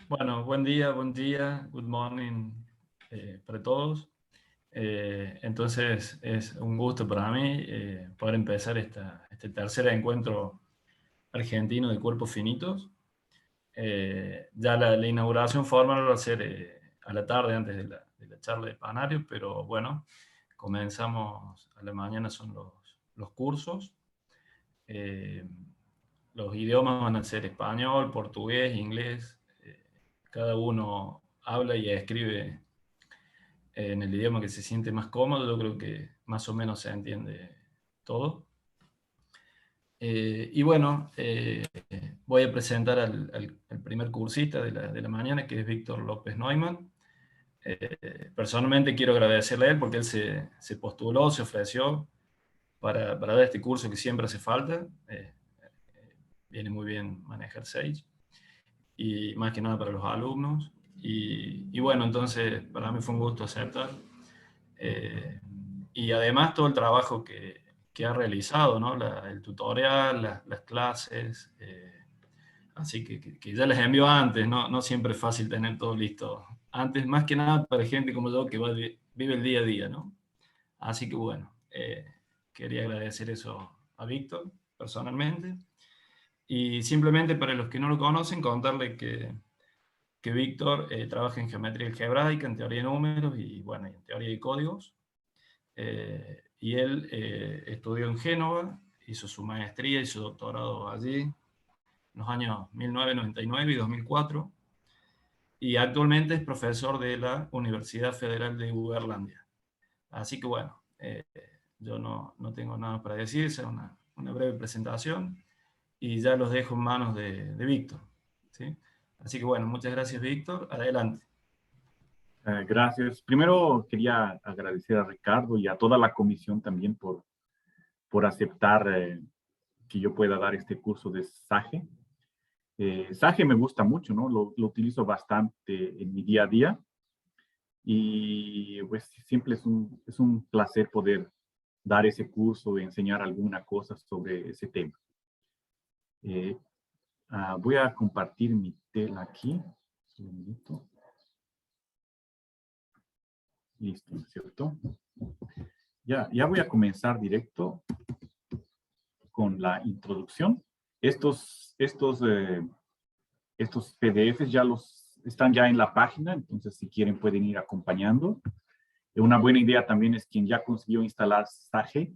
Bueno, buen día, good morning para todos. Entonces es un gusto para mí poder empezar este tercer encuentro argentino de cuerpos finitos. Ya la inauguración formal va a ser a la tarde antes de la charla de Panario, pero bueno, comenzamos a la mañana, son los cursos. Eh, los idiomas van a ser español, portugués, inglés. Cada uno habla y escribe en el idioma que se siente más cómodo. Yo creo que más o menos se entiende todo. Y bueno, voy a presentar al primer cursista de la mañana, que es Víctor López Neumann. Personalmente quiero agradecerle a él porque él se postuló, se ofreció para dar este curso que siempre hace falta. Viene muy bien manejar Sage, y más que nada para los alumnos. Y bueno, entonces para mí fue un gusto aceptar. Eh, y además todo el trabajo que ha realizado, ¿no? El tutorial, las clases. Así que ya les envío antes, ¿no? No siempre es fácil tener todo listo antes, más que nada para gente como yo que vive el día a día, ¿no? Así que bueno, quería agradecer eso a Víctor personalmente. Y simplemente para los que no lo conocen, contarle que Víctor trabaja en geometría algebraica, en teoría de números y bueno, en teoría de códigos. Y él estudió en Génova, hizo su maestría y su doctorado allí en los años 1999 y 2004, y actualmente es profesor de la Universidad Federal de Uberlandia. Así que bueno, yo no tengo nada para decir, es una breve presentación y ya los dejo en manos de Víctor, ¿sí? Así que bueno, muchas gracias Víctor, adelante. Gracias. Primero quería agradecer a Ricardo y a toda la comisión también por aceptar que yo pueda dar este curso de SAGE. SAGE me gusta mucho, ¿no? Lo utilizo bastante en mi día a día y pues siempre es un placer poder dar ese curso y enseñar alguna cosa sobre ese tema. Voy a compartir mi tela aquí. Un minuto. Listo, ¿no es cierto? Ya voy a comenzar directo con la introducción. Estos PDFs están ya en la página, entonces si quieren pueden ir acompañando. Una buena idea también es quien ya consiguió instalar Sage,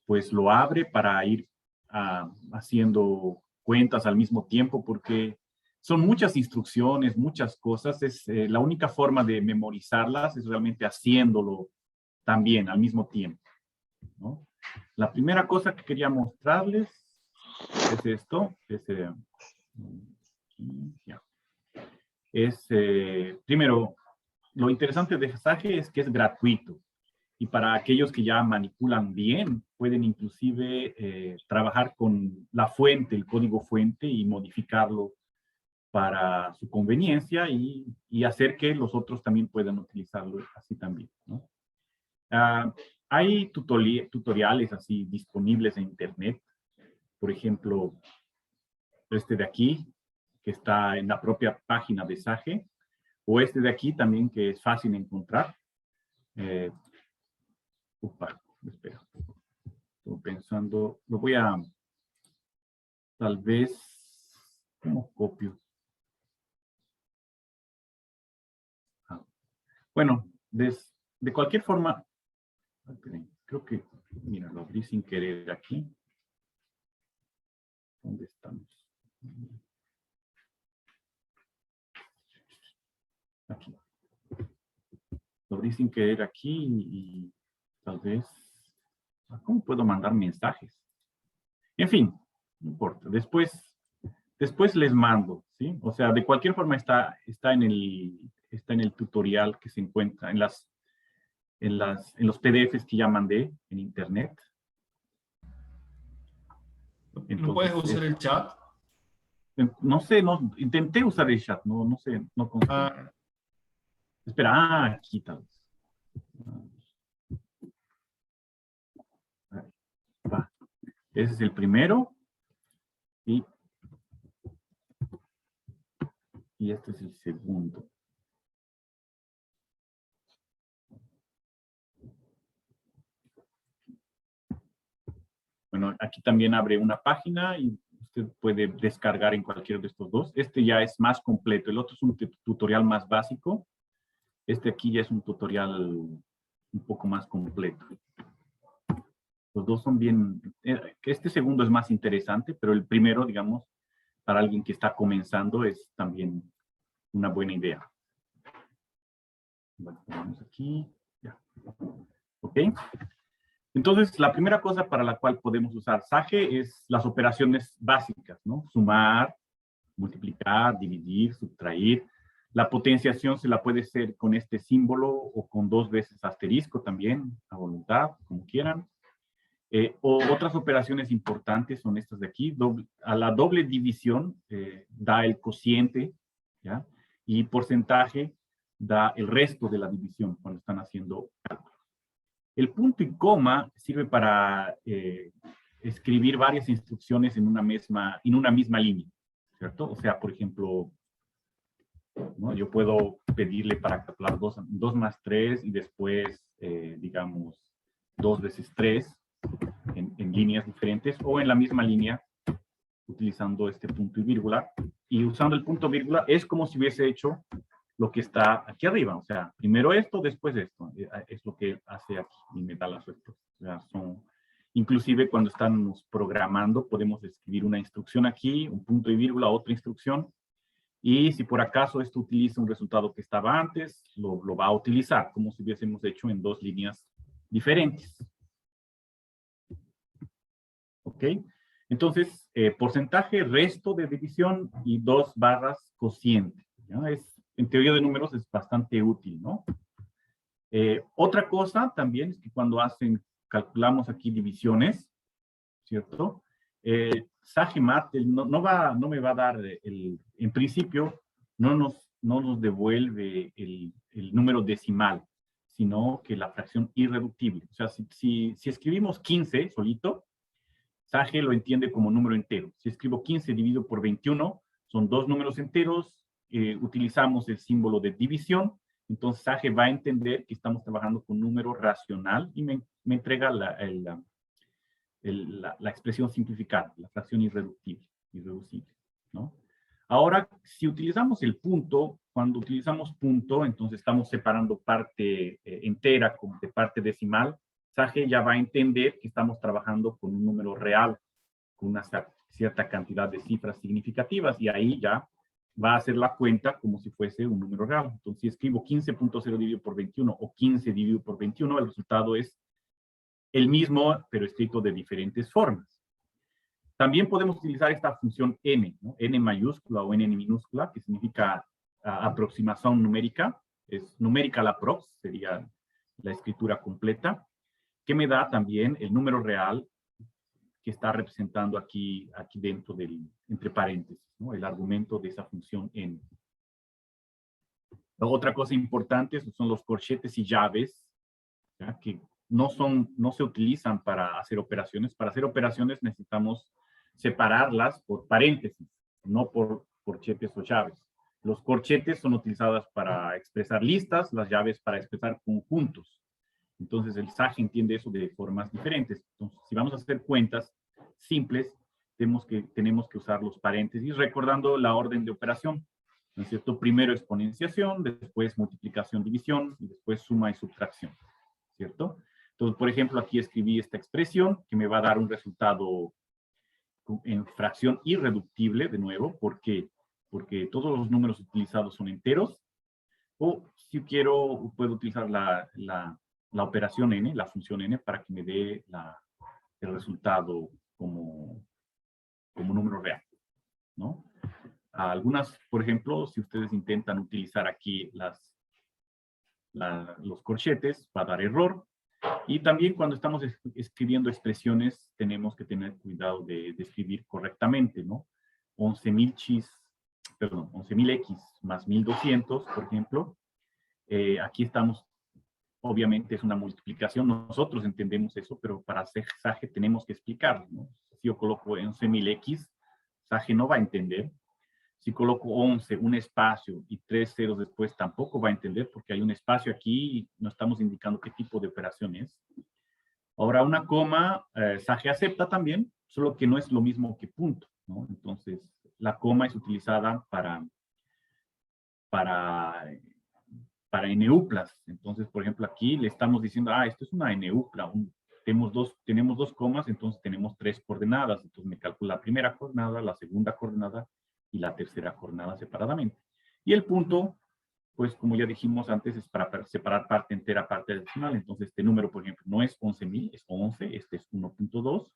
pues lo abre para ir haciendo cuentas al mismo tiempo, porque son muchas instrucciones, muchas cosas. La única forma de memorizarlas es realmente haciéndolo también al mismo tiempo, ¿no? La primera cosa que quería mostrarles es esto. Primero, lo interesante de Sage es que es gratuito. Y para aquellos que ya manipulan bien, pueden inclusive trabajar con la fuente, el código fuente, y modificarlo para su conveniencia y hacer que los otros también puedan utilizarlo así también, ¿no? Hay tutoriales así disponibles en internet. Por ejemplo, este de aquí, que está en la propia página de Sage, o este de aquí también, que es fácil de encontrar. Espera. Estoy pensando, lo voy a, tal vez, ¿cómo copio? Bueno, de cualquier forma, creo que, mira, lo abrí sin querer aquí. ¿Dónde estamos? Aquí. Lo abrí sin querer aquí y tal vez, ¿cómo puedo mandar mensajes? En fin, no importa. Después les mando, ¿sí? O sea, de cualquier forma está en el tutorial que se encuentra en los PDFs que ya mandé en internet. ¿No puedes Entonces, usar el chat? no sé, intenté usar el chat, no sé, no conseguí. Ah, Espera, aquí tal vez. Va. Ese es el primero. Y y este es el segundo. Bueno, aquí también abre una página y usted puede descargar en cualquiera de estos dos. Este ya es más completo. El otro es un tutorial más básico. Este aquí ya es un tutorial un poco más completo. Los dos son bien... Este segundo es más interesante, pero el primero, digamos, para alguien que está comenzando es también una buena idea. Bueno, vamos aquí. Ya. ¿Ok? Entonces, la primera cosa para la cual podemos usar Sage es las operaciones básicas, ¿no? Sumar, multiplicar, dividir, subtraer. La potenciación se la puede hacer con este símbolo o con 2 veces asterisco también, a voluntad, como quieran. O otras operaciones importantes son estas de aquí. A la doble división da el cociente, ¿ya? Y porcentaje da el resto de la división cuando están haciendo cálculos. El punto y coma sirve para escribir varias instrucciones en una misma línea, ¿cierto? O sea, por ejemplo, ¿no? Yo puedo pedirle para calcular 2 más 3 y después, digamos, 2 veces 3 en líneas diferentes o en la misma línea utilizando este punto y vírgula. Y usando el punto vírgula es como si hubiese hecho lo que está aquí arriba. O sea, primero esto, después esto. Es lo que hace aquí y me da las respuestas. O sea, inclusive cuando estamos programando, podemos escribir una instrucción aquí, un punto y vírgula, otra instrucción. Y si por acaso esto utiliza un resultado que estaba antes, lo va a utilizar, como si hubiésemos hecho en 2 líneas diferentes. ¿Ok? Entonces, porcentaje, resto de división y 2 barras cociente. ¿Ya? En teoría de números es bastante útil, ¿no? Otra cosa también es que cuando calculamos aquí divisiones, ¿cierto? Sage Mat no me va a dar, en principio, no nos devuelve el número decimal, sino que la fracción irreductible. O sea, si escribimos 15 solito, Sage lo entiende como número entero. Si escribo 15 dividido por 21, son 2 números enteros, utilizamos el símbolo de división, entonces Sage va a entender que estamos trabajando con un número racional y me entrega la expresión simplificada, la fracción irreducible, ¿no? Ahora, si utilizamos el punto, cuando utilizamos punto, entonces estamos separando parte entera de parte decimal. Sage ya va a entender que estamos trabajando con un número real, con una cierta cantidad de cifras significativas, y ahí ya va a hacer la cuenta como si fuese un número real. Entonces, si escribo 15.0 dividido por 21 o 15 dividido por 21, el resultado es el mismo, pero escrito de diferentes formas. También podemos utilizar esta función n, ¿no? N mayúscula o n minúscula, que significa aproximación numérica. Es numérica la prox, sería la escritura completa, que me da también el número real que está representando aquí dentro entre paréntesis, ¿no? El argumento de esa función n. Otra cosa importante son los corchetes y llaves, ¿ya? Que no se utilizan para hacer operaciones. Para hacer operaciones necesitamos separarlas por paréntesis, no por corchetes o llaves. Los corchetes son utilizados para expresar listas, las llaves para expresar conjuntos. Entonces el Sage entiende eso de formas diferentes. Entonces, si vamos a hacer cuentas simples, tenemos que usar los paréntesis, recordando la orden de operación, ¿no es cierto? Primero exponenciación, después multiplicación, división, y después suma y subtracción, ¿cierto? Entonces, por ejemplo, aquí escribí esta expresión que me va a dar un resultado en fracción irreductible, de nuevo, porque todos los números utilizados son enteros. O si quiero, puedo utilizar la operación n, la función n, para que me dé el resultado como número real, ¿no? Algunas, por ejemplo, si ustedes intentan utilizar aquí los corchetes, va a dar error. Y también cuando estamos escribiendo expresiones, tenemos que tener cuidado de escribir correctamente, ¿no? 11.000x más 1.200, por ejemplo. Aquí estamos, obviamente es una multiplicación, nosotros entendemos eso, pero para hacer Sage tenemos que explicarlo, ¿no? Si yo coloco 11.000x, Sage no va a entender. Si coloco 11, un espacio y 3 ceros después, tampoco va a entender porque hay un espacio aquí y no estamos indicando qué tipo de operación es. Ahora, una coma, Sage acepta también, solo que no es lo mismo que punto, ¿no? Entonces, la coma es utilizada para NUplas. Entonces, por ejemplo, aquí le estamos diciendo, esto es una NUpla. Tenemos dos comas, entonces tenemos 3 coordenadas. Entonces me calcula la primera coordenada, la segunda coordenada y la tercera coordenada separadamente. Y el punto, pues como ya dijimos antes, es para separar parte entera, parte decimal. Entonces este número, por ejemplo, no es 11.000, es 11, este es 1.2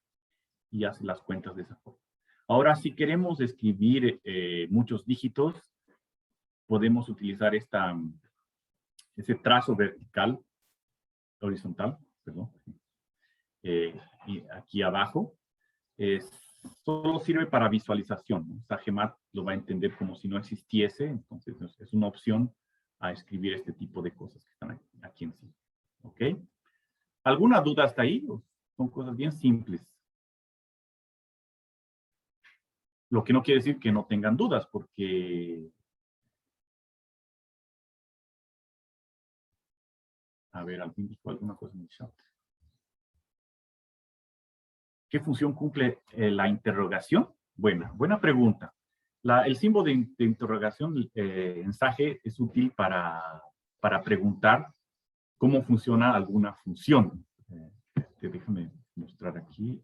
y hace las cuentas de esa forma. Ahora, si queremos escribir muchos dígitos, podemos utilizar ese trazo vertical, horizontal, perdón, y aquí abajo, solo sirve para visualización, ¿no? Sagemat lo va a entender como si no existiese, entonces es una opción a escribir este tipo de cosas que están aquí en sí. ¿Ok? ¿Alguna duda hasta ahí? Son cosas bien simples. Lo que no quiere decir que no tengan dudas, porque... A ver, ¿alguien dijo alguna cosa en el chat? ¿Qué función cumple la interrogación? Buena pregunta. El símbolo de interrogación en Sage es útil para preguntar cómo funciona alguna función. Déjame mostrar aquí.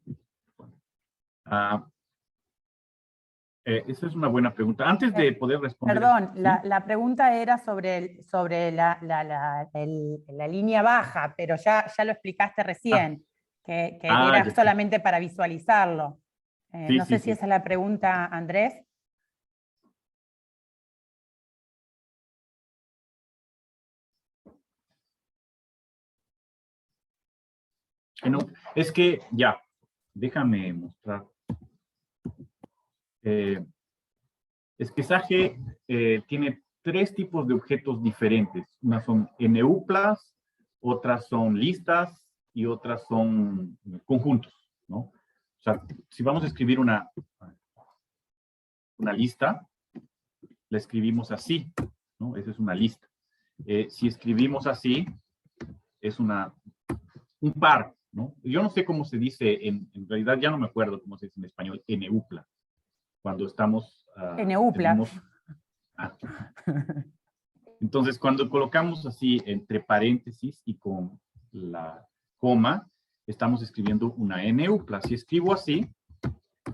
Esa es una buena pregunta. Antes de poder responder... Perdón, ¿sí? la pregunta era sobre la línea baja, pero ya lo explicaste recién, que era ya. solamente para visualizarlo. Sí, no sé si sí. esa es la pregunta, Andrés. No, es que ya, déjame mostrar. Es que Sage tiene 3 tipos de objetos diferentes. Unas son NUplas, otras son listas y otras son conjuntos, ¿no? O sea, si vamos a escribir una lista, la escribimos así, ¿no? Esa es una lista. Si escribimos así, es un par, ¿no? Yo no sé cómo se dice, en realidad ya no me acuerdo cómo se dice en español, NUpla. Cuando estamos... NUpla. Entonces, cuando colocamos así entre paréntesis y con la coma, estamos escribiendo una NUpla. Si escribo así,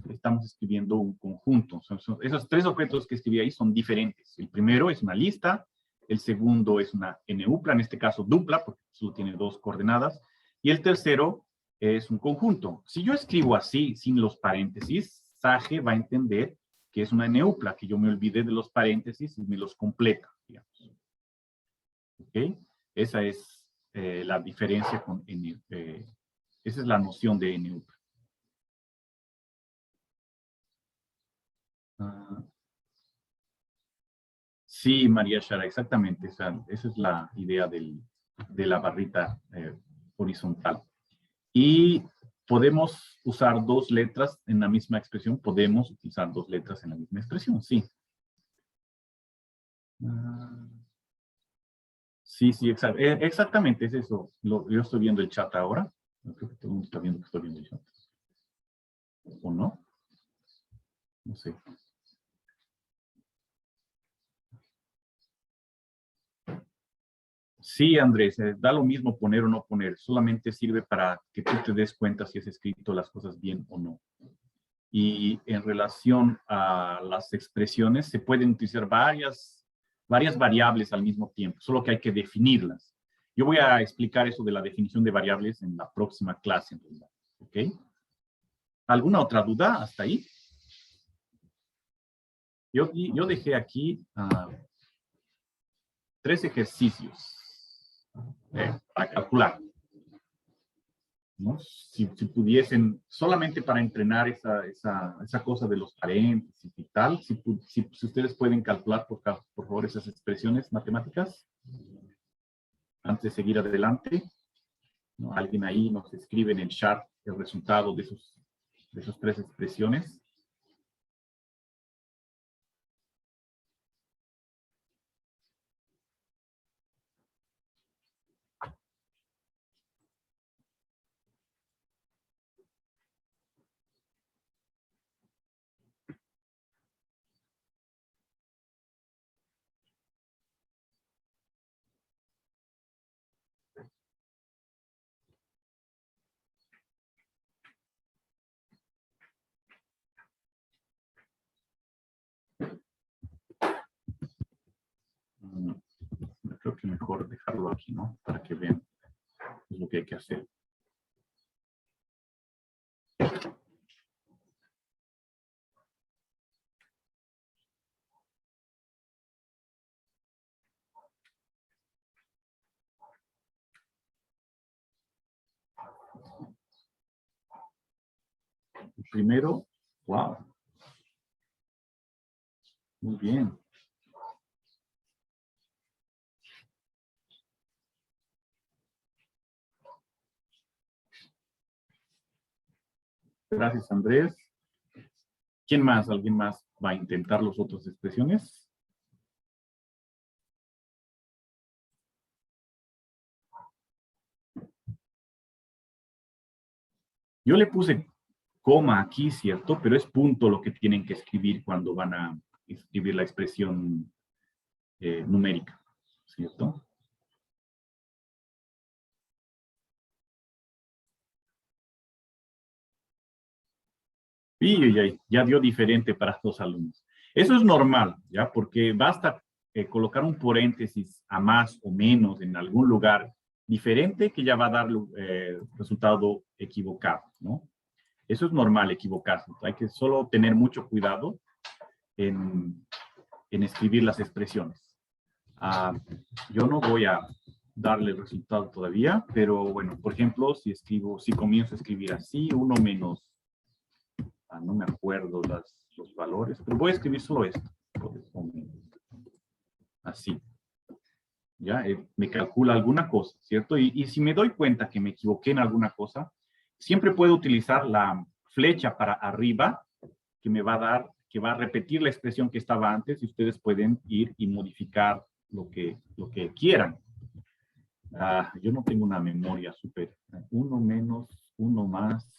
estamos escribiendo un conjunto. Esos 3 objetos que escribí ahí son diferentes. El primero es una lista, el segundo es una NUpla, en este caso dupla, porque solo tiene 2 coordenadas, y el tercero es un conjunto. Si yo escribo así, sin los paréntesis, Sage va a entender que es una NUpla, que yo me olvidé de los paréntesis y me los completa, digamos. ¿Ok? Esa es la diferencia con esa es la noción de NUpla. Sí, María Shara, exactamente. Esa es la idea de la barrita horizontal. Y podemos usar 2 letras en la misma expresión. Podemos utilizar 2 letras en la misma expresión, sí. Sí, exactamente, es eso. Yo estoy viendo el chat ahora. Creo que todo el mundo está viendo que estoy viendo el chat. ¿O no? No sé. Sí, Andrés, da lo mismo poner o no poner. Solamente sirve para que tú te des cuenta si has escrito las cosas bien o no. Y en relación a las expresiones, se pueden utilizar varias variables al mismo tiempo, solo que hay que definirlas. Yo voy a explicar eso de la definición de variables en la próxima clase, en realidad. ¿Ok? ¿Alguna otra duda hasta ahí? Yo dejé aquí 3 ejercicios para calcular, ¿no? Si pudiesen, solamente para entrenar esa cosa de los paréntesis y tal, si ustedes pueden calcular, por favor, esas expresiones matemáticas, antes de seguir adelante, ¿no? Alguien ahí nos escribe en el chat el resultado de esas 3 expresiones. mejor dejarlo aquí, ¿no? Para que vean lo que hay que hacer. Primero, wow. Muy bien. Gracias, Andrés. ¿Quién más? ¿Alguien más va a intentar las otras expresiones? Yo le puse coma aquí, ¿cierto? Pero es punto lo que tienen que escribir cuando van a escribir la expresión numérica, ¿cierto? Y ya dio diferente para dos alumnos. Eso es normal, ¿ya? Porque basta colocar un paréntesis a más o menos en algún lugar diferente que ya va a dar resultado equivocado, ¿no? Eso es normal, equivocarse. Hay que solo tener mucho cuidado en escribir las expresiones. Yo no voy a darle el resultado todavía, pero bueno, por ejemplo, si comienzo a escribir así, 1 menos, no me acuerdo los valores, pero voy a escribir solo esto. Así. Ya, me calcula alguna cosa, ¿cierto? Y si me doy cuenta que me equivoqué en alguna cosa, siempre puedo utilizar la flecha para arriba, que me va a dar, que va a repetir la expresión que estaba antes, y ustedes pueden ir y modificar lo que quieran. Yo no tengo una memoria súper. 1 menos, 1 más,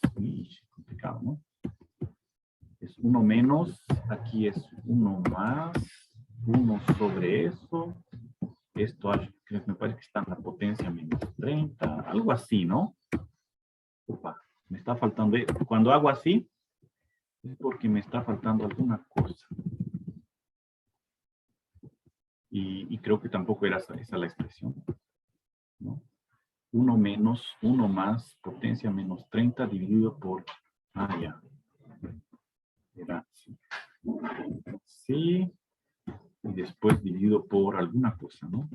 complicado, ¿no? Es 1 menos, aquí es 1 más, 1 sobre eso. Esto me parece que está en la potencia menos 30, algo así, ¿no? Opa, me está faltando. Cuando hago así, es porque me está faltando alguna cosa. Y creo que tampoco era esa la expresión, ¿no? 1 menos, 1 más, potencia menos 30 dividido por... ya. Era así. Sí. Y después dividido por alguna cosa, ¿no?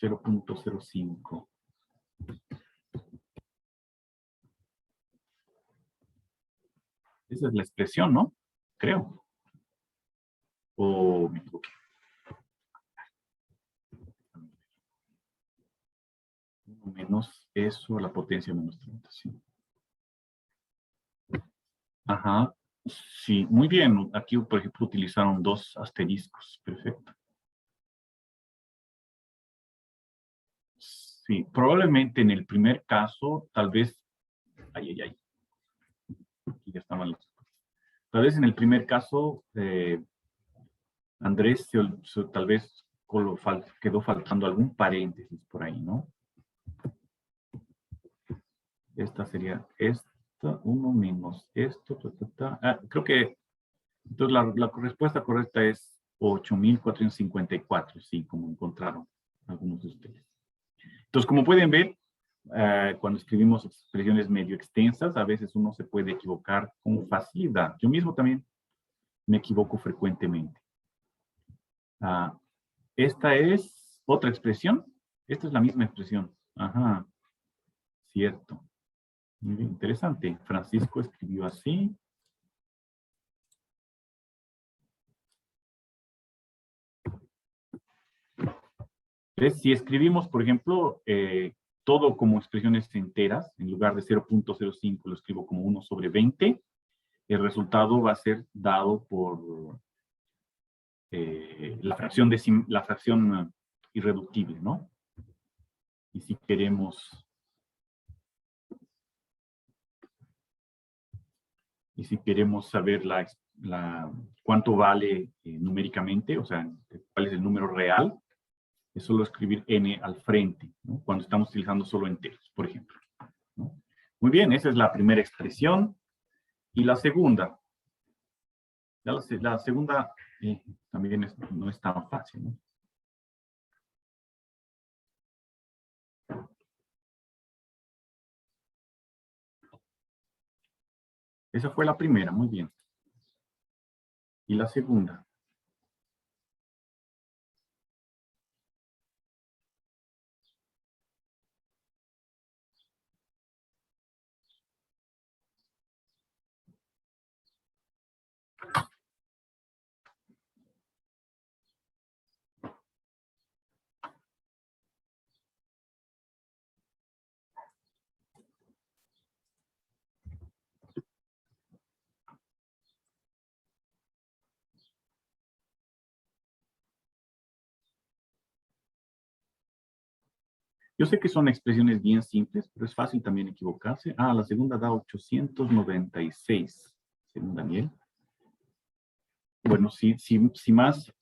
.05. Esa es la expresión, ¿no? Creo. O me equivoqué. 1 menos eso a la potencia menos 30, sí. Ajá. Sí, muy bien. Aquí, por ejemplo, utilizaron 2 asteriscos. Perfecto. Sí, probablemente en el primer caso, tal vez... Aquí ya estaban los... Tal vez en el primer caso, Andrés tal vez quedó faltando algún paréntesis por ahí, ¿no? Esta sería esta, 1 menos esto. Creo que entonces la respuesta correcta es 8.454, sí, como encontraron algunos de ustedes. Entonces, como pueden ver, cuando escribimos expresiones medio extensas, a veces uno se puede equivocar con facilidad. Yo mismo también me equivoco frecuentemente. Esta es otra expresión. Esta es la misma expresión. Ajá, cierto. Muy bien, interesante. Francisco escribió así. Entonces, si escribimos, por ejemplo, todo como expresiones enteras, en lugar de 0.05 lo escribo como 1 sobre 20, el resultado va a ser dado por la fracción irreductible, ¿no? Y si queremos saber cuánto vale numéricamente, o sea, cuál es el número real, es solo escribir n al frente, ¿no? Cuando estamos utilizando solo enteros, por ejemplo, ¿no? Muy bien, esa es la primera expresión. Y la segunda, La segunda también no es tan fácil, ¿no? Esa fue la primera, muy bien. Y la segunda. Yo sé que son expresiones bien simples, pero es fácil también equivocarse. Ah, la segunda da 896, según Daniel. Bueno, si más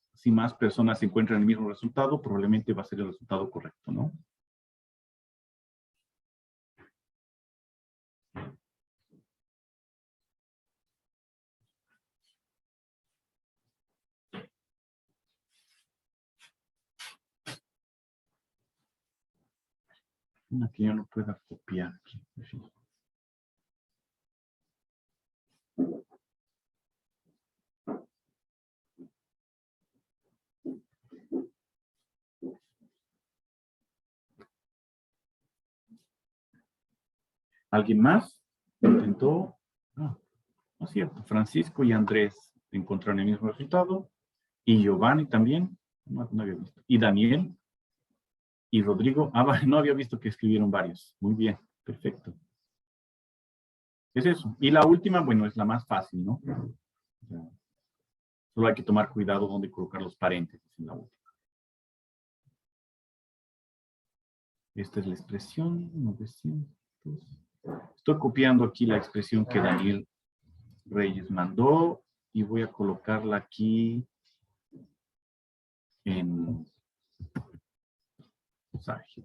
personas encuentran el mismo resultado, probablemente va a ser el resultado correcto, ¿no? Una que yo no pueda copiar aquí. ¿Alguien más intentó? No es cierto. Francisco y Andrés encontraron el mismo resultado. Y Giovanni también. No había visto. Y Daniel y Rodrigo. No había visto que escribieron varios. Muy bien. Perfecto. Es eso. Y la última, bueno, es la más fácil, ¿no? O sea, solo hay que tomar cuidado donde colocar los paréntesis en la última. Esta es la expresión 900. Estoy copiando aquí la expresión que Daniel Reyes mandó y voy a colocarla aquí en mensaje.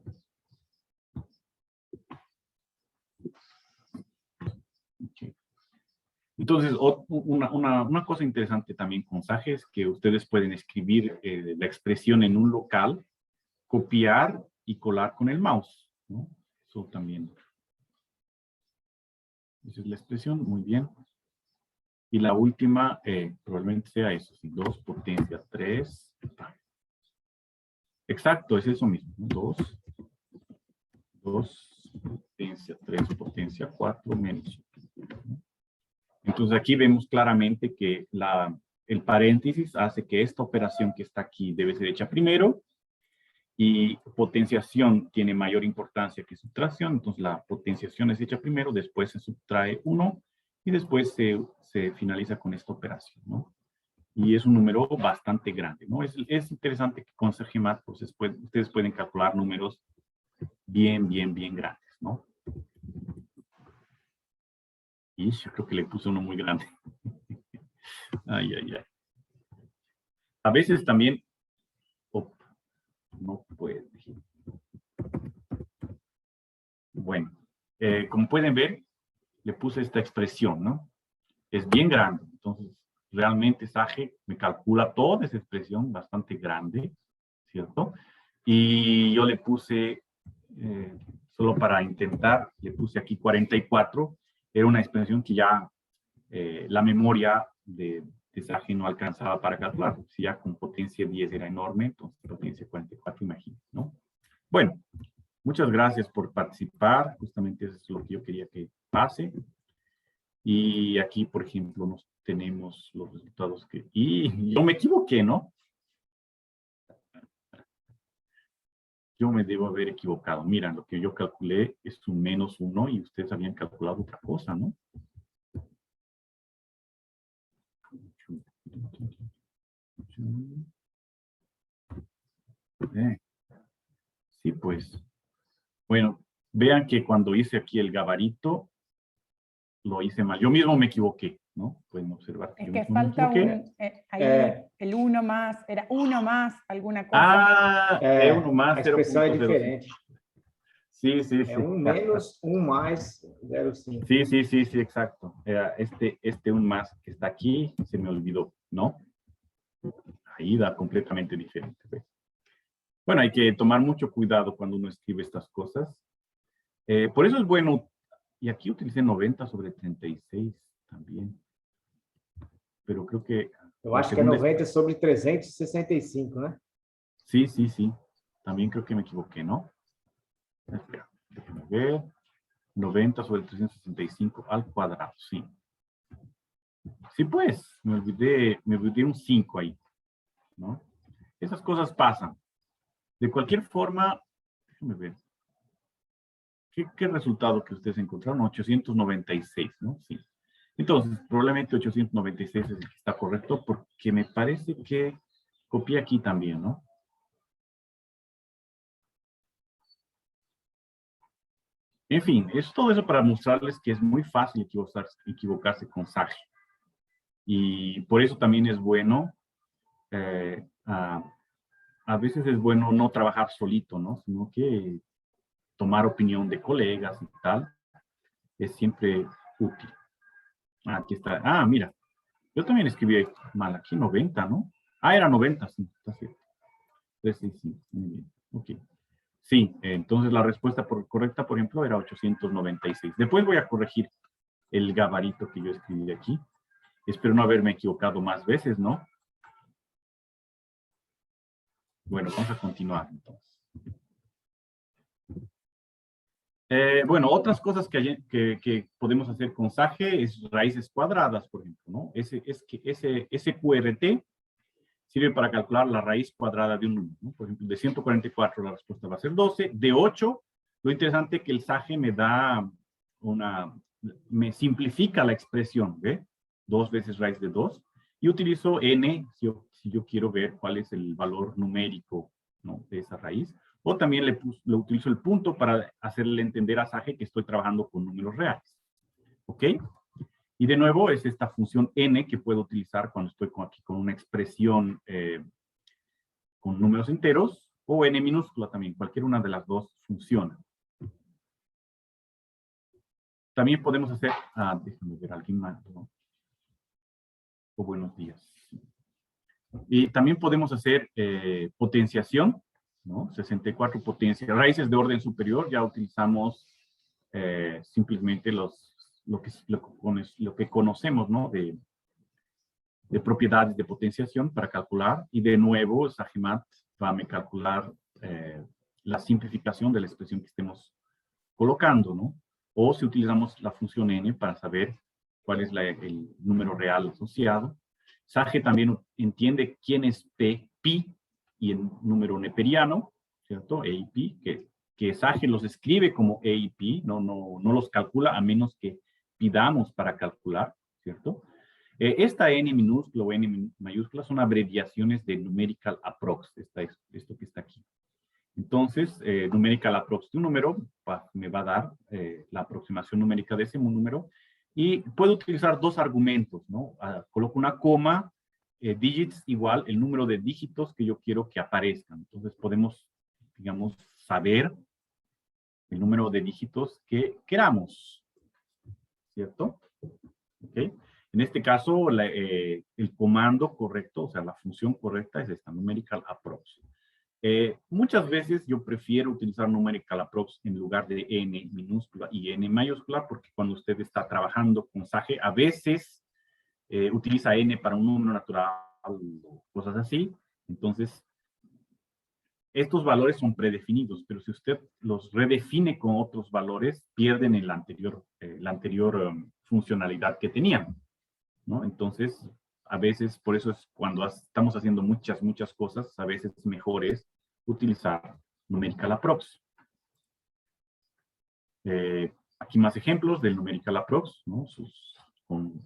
Okay. Entonces, una cosa interesante también con Sage es que ustedes pueden escribir la expresión en un local, copiar y colar con el mouse, ¿no? Eso también. Esa es la expresión, muy bien. Y la última probablemente sea eso, ¿sí? 2 potencia 3. Exacto, es eso mismo, ¿no? 2 potencia 3 potencia 4 menos 1. Entonces aquí vemos claramente que el paréntesis hace que esta operación que está aquí debe ser hecha primero y potenciación tiene mayor importancia que subtracción, entonces la potenciación es hecha primero, después se subtrae 1 y después se finaliza con esta operación, ¿no? Y es un número bastante grande, ¿no? Es interesante que con SageMath pues, ustedes pueden calcular números bien grandes, ¿no? Y yo creo que le puse uno muy grande. Ay. A veces también... no puede. Bueno, como pueden ver, le puse esta expresión, ¿no? Es bien grande. Entonces, realmente Sage me calcula toda esa expresión bastante grande, ¿cierto? Y yo le puse, solo para intentar, le puse aquí 44. Era una expresión que ya la memoria de Sage no alcanzaba para calcular. Si ya con potencia 10 era enorme, entonces potencia 44, imagínense, ¿no? Bueno, muchas gracias por participar. Justamente eso es lo que yo quería que pase. Y aquí, por ejemplo, tenemos los resultados que... Y yo me equivoqué, ¿no? Yo me debo haber equivocado. Miren, lo que yo calculé es un -1 y ustedes habían calculado otra cosa, ¿no? Sí, pues. Bueno, vean que cuando hice aquí el gabarito, lo hice mal. Yo mismo me equivoqué, ¿no? Pueden observar que Es yo que mismo me falta equivoqué. el 1 más, era 1 más alguna cosa. Uno más, A expressão é 0.05. diferente. Sí, sí, É sí. 1 menos 1 mais 0,5. Sí, sí, sí, sí, exacto. Era este un más que está aquí, se me olvidó, ¿no? Ahí da completamente diferente. ¿Ves? Bueno, hay que tomar mucho cuidado cuando uno escribe estas cosas. Por eso es bueno, y aquí utilicé 90/36 también, pero creo que Eu la acho que é segunda 90/365, né? sí, sí, sí, también creo que me equivoqué, ¿no? Espera, déjame ver. 90/365 al cuadrado, sí. Sí, pues, me olvidé un 5 ahí, ¿no? Esas cosas pasan. De cualquier forma, déjame ver. ¿Qué resultado que ustedes encontraron? 896, ¿no? Sí. Entonces, probablemente 896 es el que está correcto porque me parece que copié aquí también, ¿no? En fin, es todo eso para mostrarles que es muy fácil equivocarse con SAGE. Y por eso también es bueno, a veces es bueno no trabajar solito, ¿no? Sino que tomar opinión de colegas y tal es siempre útil. Aquí está. Ah, mira. Yo también escribí mal aquí, 90, ¿no? Ah, era 90, sí, está cierto. 365, muy bien. Ok. Sí, entonces la respuesta correcta, por ejemplo, era 896. Después voy a corregir el gabarito que yo escribí aquí. Espero no haberme equivocado más veces, ¿no? Bueno, vamos a continuar entonces. Bueno, otras cosas que podemos hacer con SAGE es raíces cuadradas, por ejemplo, ¿no? Ese QRT sirve para calcular la raíz cuadrada de un número, ¿no? Por ejemplo, de 144 la respuesta va a ser 12. De 8, lo interesante es que el SAGE me simplifica la expresión, ¿ve? 2 veces raíz de 2. Y utilizo n si yo quiero ver cuál es el valor numérico, ¿no?, de esa raíz. O también le utilizo el punto para hacerle entender a SAGE que estoy trabajando con números reales. ¿Ok? Y de nuevo es esta función n que puedo utilizar cuando estoy aquí con una expresión con números enteros, o n minúscula también. Cualquier una de las dos funciona. También podemos hacer... déjame ver, alguien más, ¿no? O buenos días. Y también podemos hacer potenciación, ¿no? 64 potencias. Raíces de orden superior, ya utilizamos simplemente lo que conocemos, ¿no?, de propiedades de potenciación para calcular. Y de nuevo, SAGEMAT va a calcular la simplificación de la expresión que estemos colocando, ¿no? O si utilizamos la función n para saber cuál es el número real asociado. SAGE también entiende quién es pi y el número neperiano, ¿cierto? E y pi, que SAGE los escribe como e y pi, no los calcula a menos que pidamos para calcular, ¿cierto? Esta n minúscula o n mayúscula son abreviaciones de numerical approx, esto que está aquí. Entonces, numerical approx de un número me va a dar la aproximación numérica de ese número, y puedo utilizar dos argumentos, ¿no? Coloco una coma, digits igual el número de dígitos que yo quiero que aparezcan. Entonces podemos, digamos, saber el número de dígitos que queramos, ¿cierto? ¿Ok? En este caso, el comando correcto, o sea, la función correcta es esta, numerical approx. Muchas veces yo prefiero utilizar numerical approx en lugar de n minúscula y n mayúscula, porque cuando usted está trabajando con SAGE, a veces utiliza n para un número natural o cosas así. Entonces, estos valores son predefinidos, pero si usted los redefine con otros valores, pierden la anterior funcionalidad que tenían, ¿no? Entonces, a veces, por eso es cuando estamos haciendo muchas cosas, a veces es mejor utilizar numerical approx. Aquí más ejemplos del numerical approx, ¿no? Con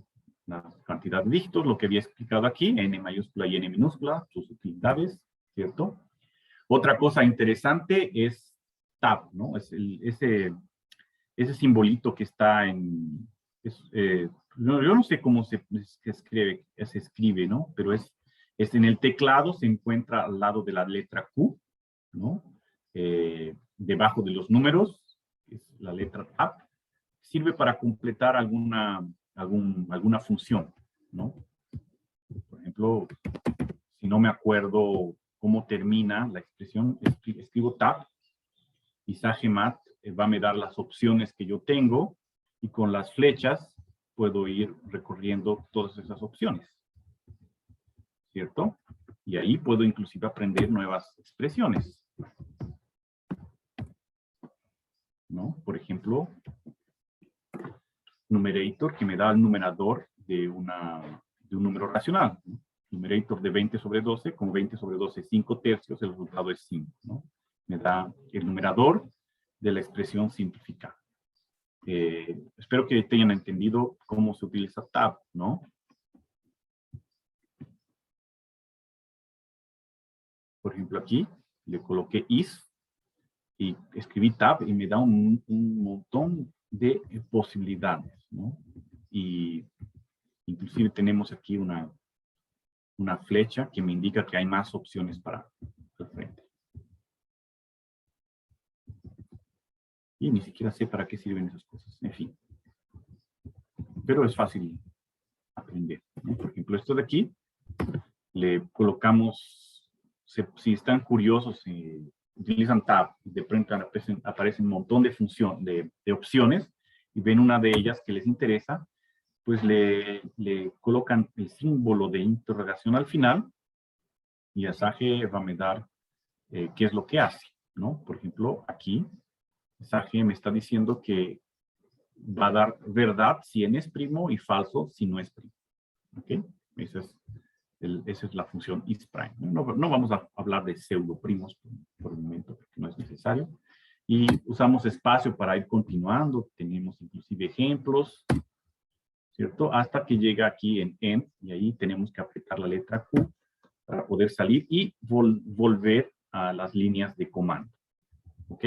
la cantidad de dígitos, lo que había explicado aquí, n mayúscula y n minúscula, sus utilidades, ¿cierto? Otra cosa interesante es tab, ¿no? Es ese simbolito que está en... yo no sé cómo se escribe, ¿no? Pero es en el teclado, se encuentra al lado de la letra Q, ¿no? Debajo de los números, que es la letra tab, sirve para completar alguna función, ¿no? Por ejemplo, si no me acuerdo cómo termina la expresión, escribo tab y Sagemat va a me dar las opciones que yo tengo y con las flechas puedo ir recorriendo todas esas opciones, ¿cierto? Y ahí puedo inclusive aprender nuevas expresiones, ¿no? Por ejemplo, numerator, que me da el numerador de un número racional, ¿no? Numerator de 20 sobre 12, como 20 sobre 12 es 5 tercios, el resultado es 5, ¿no? Me da el numerador de la expresión simplificada. Espero que tengan entendido cómo se utiliza tab, ¿no? Por ejemplo, aquí le coloqué is y escribí tab y me da un montón de posibilidades, ¿no? Y inclusive tenemos aquí una flecha que me indica que hay más opciones para el frente. Y ni siquiera sé para qué sirven esas cosas, en fin. Pero es fácil aprender, ¿no? Por ejemplo, esto de aquí, le colocamos, si están curiosos, si utilizan tab, de pronto aparece un montón de opciones, y ven una de ellas que les interesa, pues le colocan el símbolo de interrogación al final, y a Sage va a dar qué es lo que hace, ¿no? Por ejemplo, aquí, Sage me está diciendo que va a dar verdad si n es primo y falso si no es primo. ¿Ok? Esa es la función isPrime. No vamos a hablar de pseudoprimos por el momento, porque no es necesario. Y usamos espacio para ir continuando. Tenemos inclusive ejemplos, ¿cierto? Hasta que llega aquí en end, y ahí tenemos que apretar la letra Q para poder salir y volver a las líneas de comando. ¿Ok?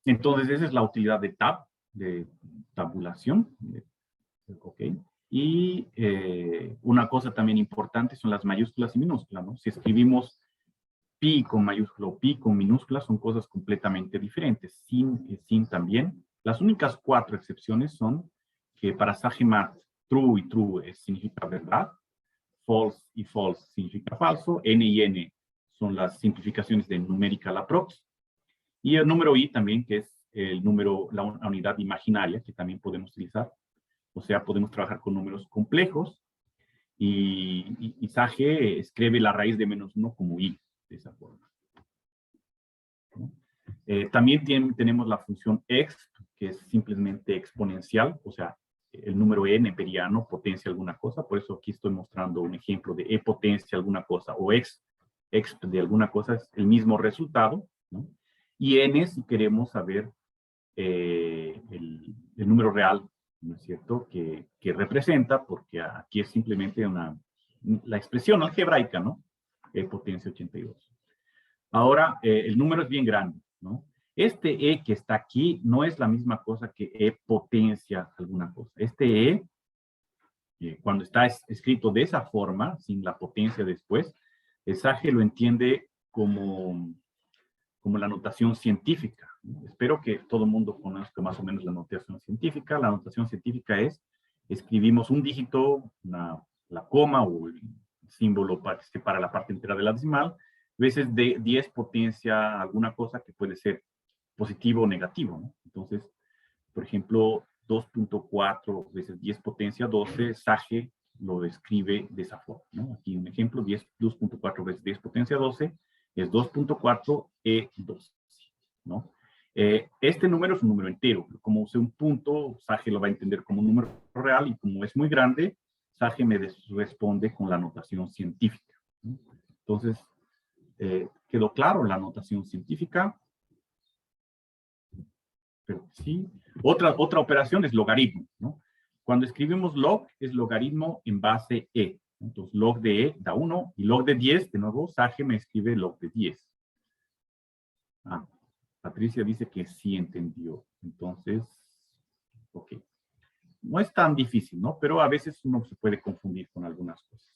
Entonces, esa es la utilidad de tab, de tabulación. ¿Ok? Y una cosa también importante son las mayúsculas y minúsculas, ¿no? Si escribimos pi con mayúscula o pi con minúscula, son cosas completamente diferentes. Sin también. Las únicas 4 excepciones son que para Sagemat, true y true significa verdad, false y false significa falso, n y n son las simplificaciones de numérica approx, y el número i también, que es el número, la unidad imaginaria, que también podemos utilizar. O sea, podemos trabajar con números complejos y Sage escribe la raíz de -1 como i, de esa forma. ¿No? También tenemos la función exp, que es simplemente exponencial, o sea, el número n periano potencia alguna cosa, por eso aquí estoy mostrando un ejemplo de e potencia alguna cosa, o exp de alguna cosa es el mismo resultado, ¿no? Y n si queremos saber el número real, ¿no es cierto?, que representa, porque aquí es simplemente la expresión algebraica, ¿no? E potencia 82. Ahora, el número es bien grande, ¿no? Este e que está aquí no es la misma cosa que e potencia alguna cosa. Este e, cuando está escrito de esa forma, sin la potencia después, el Sage lo entiende como la notación científica, ¿no? Espero que todo el mundo conozca más o menos la notación científica. La notación científica es, escribimos un dígito, la coma o el símbolo que separa la parte entera de la decimal, veces de 10 potencia alguna cosa que puede ser positivo o negativo, ¿no? Entonces, por ejemplo, 2.4 veces 10 potencia 12, Sage lo describe de esa forma, ¿no? Aquí un ejemplo, 2.4 veces 10 potencia 12 es 2.4 E12, ¿no? Este número es un número entero. Como usé un punto, Sage lo va a entender como un número real, y como es muy grande, Sage me responde con la notación científica, ¿no? Entonces, ¿quedó claro la notación científica? Pero sí. Otra operación es logaritmo, ¿no? Cuando escribimos log, es logaritmo en base e. Entonces, log de e da 1, y log de 10, de nuevo, Sage me escribe log de 10. Patricia dice que sí entendió. Entonces, ok. No es tan difícil, ¿no? Pero a veces uno se puede confundir con algunas cosas.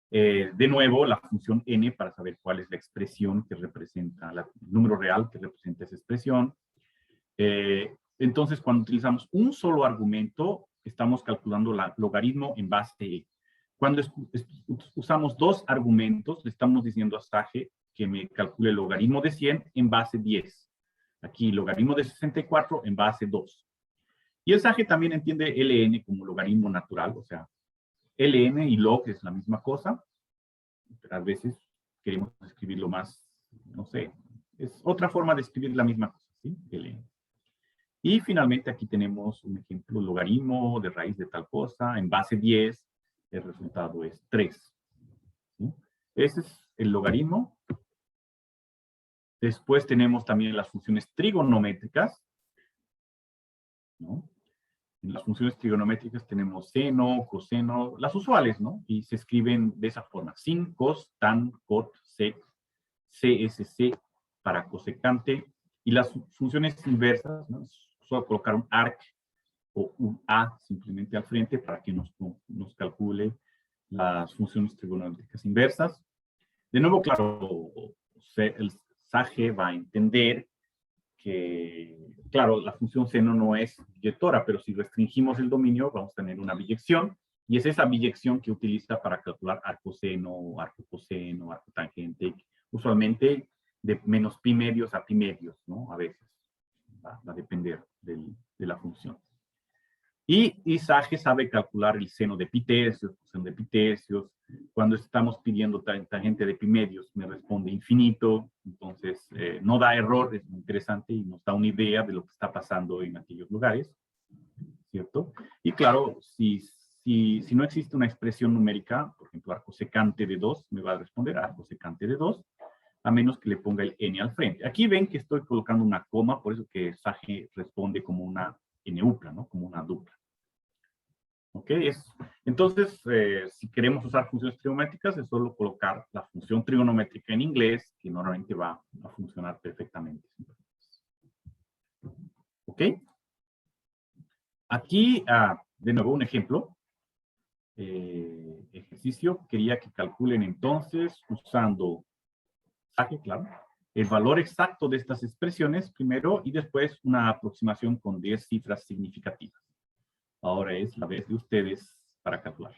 De nuevo, la función n para saber cuál es la expresión que representa, el número real que representa esa expresión. Entonces, cuando utilizamos un solo argumento, estamos calculando el logaritmo en base e. Cuando usamos dos argumentos, le estamos diciendo a Sage que me calcule el logaritmo de 100 en base 10. Aquí, logaritmo de 64 en base 2. Y el Sage también entiende ln como logaritmo natural, o sea, ln y log es la misma cosa. Pero a veces queremos escribirlo más, no sé, es otra forma de escribir la misma cosa, ¿sí? ln. Y finalmente aquí tenemos un ejemplo, logaritmo de raíz de tal cosa en base 10. El resultado es 3. ¿Sí? Ese es el logaritmo. Después tenemos también las funciones trigonométricas, ¿no? En las funciones trigonométricas tenemos seno, coseno, las usuales, ¿no? Y se escriben de esa forma. Sin, cos, tan, cot, sec, CSC para cosecante. Y las funciones inversas, ¿no? Solo colocar un arc o un A simplemente al frente para que nos calcule las funciones trigonométricas inversas. De nuevo, claro, el Sage va a entender que, claro, la función seno no es biyectora, pero si restringimos el dominio, vamos a tener una biyección, y es esa biyección que utiliza para calcular arco seno, arco coseno, arco tangente, usualmente de menos pi medios a pi medios, ¿no? A veces va a depender de la función. Y Sage sabe calcular el seno de pi tercios, coseno de pi tercios. Cuando estamos pidiendo tangente de pi medios, me responde infinito. Entonces, no da error, es muy interesante y nos da una idea de lo que está pasando en aquellos lugares, ¿cierto? Y claro, si no existe una expresión numérica, por ejemplo, arco secante de 2, me va a responder arco secante de 2, a menos que le ponga el n al frente. Aquí ven que estoy colocando una coma, por eso que Sage responde como una n-upla, ¿no? Como una dupla. ¿Ok? Entonces, si queremos usar funciones trigonométricas, es solo colocar la función trigonométrica en inglés, que normalmente va a funcionar perfectamente. ¿Ok? Aquí, de nuevo, un ejemplo. Ejercicio. Quería que calculen entonces, usando Sage, claro, el valor exacto de estas expresiones primero y después una aproximación con 10 cifras significativas. Ahora es la vez de ustedes para calcular.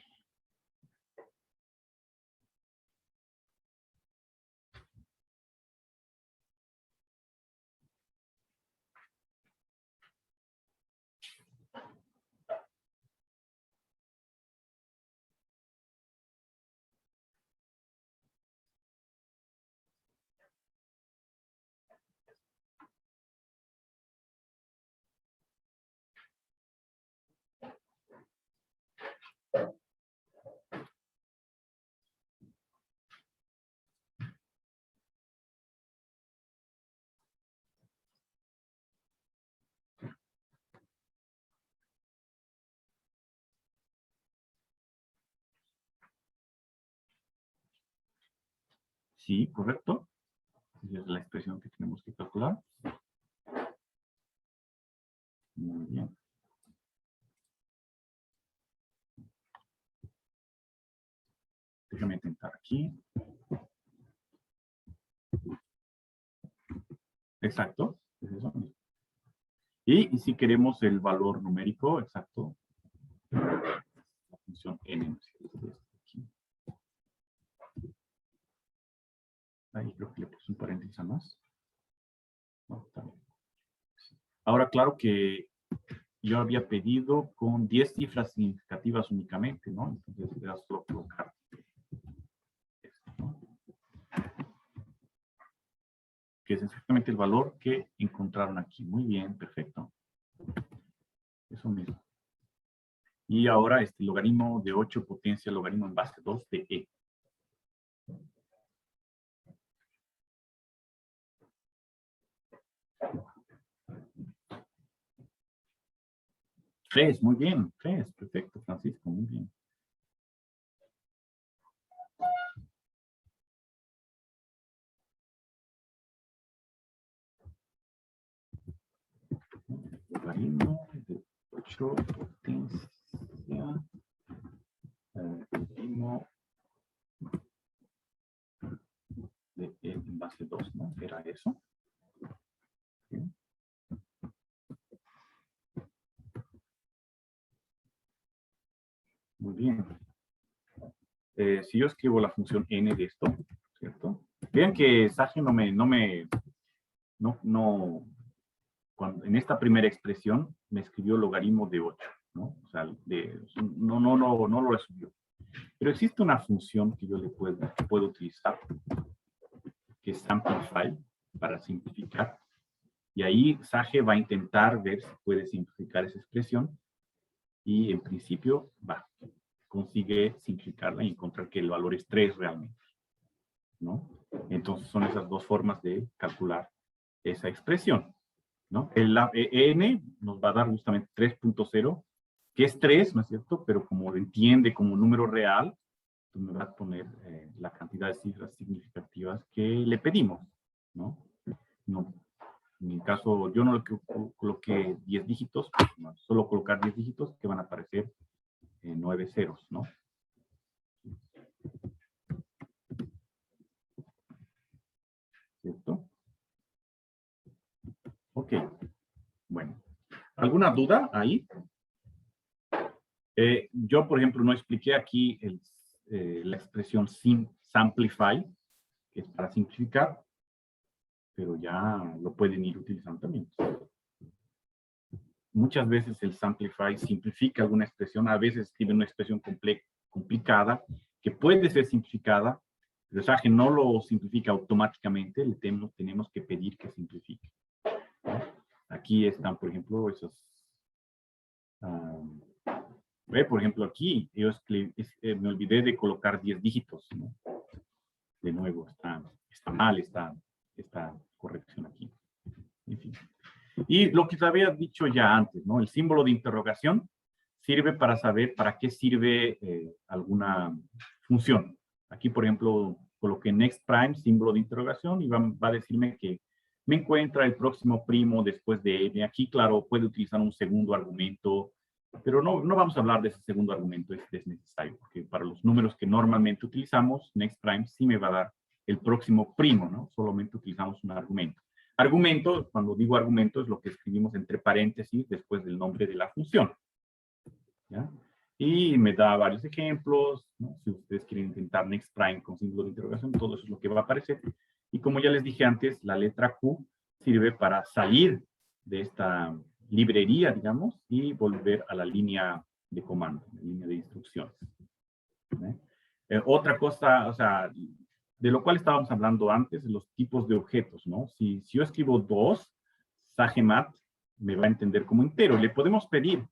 Sí, correcto. Esa es la expresión que tenemos que calcular. Muy bien. Déjame intentar aquí. Exacto. Es eso mismo. Y si queremos el valor numérico, exacto, la función n. Ahí creo que le puse un paréntesis a más. No, está bien. Ahora, claro que yo había pedido con 10 cifras significativas únicamente, ¿no? Entonces, era solo colocar esto, ¿no? Que es exactamente el valor que encontraron aquí. Muy bien, perfecto. Eso mismo. Y ahora este logaritmo de 8 potencia logaritmo en base 2 de e. Tres, muy bien. Tres, perfecto, Francisco, muy bien. Logaritmo de 8 potencia logaritmo a eso. ¿Sí? Muy bien. Si yo escribo la función n de esto, ¿cierto? Vean que Sage en esta primera expresión me escribió logaritmo de 8, ¿no? O sea, no lo resolvió. Pero existe una función que yo le puedo utilizar, que es simplify, para simplificar. Y ahí Sage va a intentar ver si puede simplificar esa expresión. Y en principio, consigue simplificarla y encontrar que el valor es 3 realmente, ¿no? Entonces son esas dos formas de calcular esa expresión, ¿no? La n nos va a dar justamente 3.0, que es 3, ¿no es cierto? Pero como lo entiende como número real, pues me va a poner la cantidad de cifras significativas que le pedimos, ¿no? En mi caso, yo no le coloqué 10 dígitos, no, solo colocar 10 dígitos que van a aparecer 9 ceros, ¿no? ¿Cierto? Ok. Bueno. ¿Alguna duda ahí? Yo, por ejemplo, no expliqué aquí la expresión simplify, que es para simplificar, pero ya lo pueden ir utilizando también. Muchas veces el simplify simplifica alguna expresión, a veces escribe una expresión complicada, que puede ser simplificada, pero Sage no lo simplifica automáticamente, le tenemos que pedir que simplifique. Aquí están, por ejemplo, esos... por ejemplo, aquí yo me olvidé de colocar 10 dígitos, ¿no? De nuevo, está mal esta corrección aquí. En fin. Y lo que te había dicho ya antes, ¿no? El símbolo de interrogación sirve para saber para qué sirve alguna función. Aquí, por ejemplo, coloqué next prime, símbolo de interrogación, y va a decirme que me encuentra el próximo primo después de n. Aquí, claro, puede utilizar un segundo argumento, pero no vamos a hablar de ese segundo argumento, es desnecesario, porque para los números que normalmente utilizamos, next prime sí me va a dar el próximo primo, ¿no? Solamente utilizamos un argumento. Argumento, cuando digo argumento, es lo que escribimos entre paréntesis después del nombre de la función. ¿Ya? Y me da varios ejemplos, ¿no? Si ustedes quieren intentar next prime con símbolo de interrogación, todo eso es lo que va a aparecer. Y como ya les dije antes, la letra Q sirve para salir de esta librería, digamos, y volver a la línea de comando, la línea de instrucciones. Otra cosa, o sea, de lo cual estábamos hablando antes, de los tipos de objetos, ¿no? Si yo escribo 2, SageMath me va a entender como entero. Le podemos pedir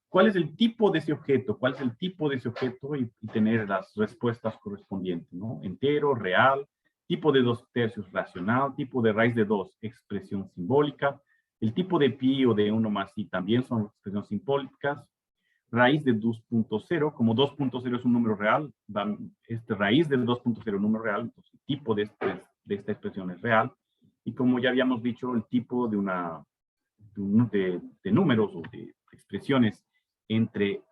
cuál es el tipo de ese objeto, cuál es el tipo de ese objeto y tener las respuestas correspondientes, ¿no? Entero, real, tipo de 2/3 racional, tipo de raíz de 2, expresión simbólica, el tipo de pi o de 1 más i también son expresiones simbólicas, raíz de 2.0, como 2.0 es un número real, raíz de 2.0 número real, entonces el tipo de esta expresión es real, y como ya habíamos dicho, el tipo de números o de expresiones entre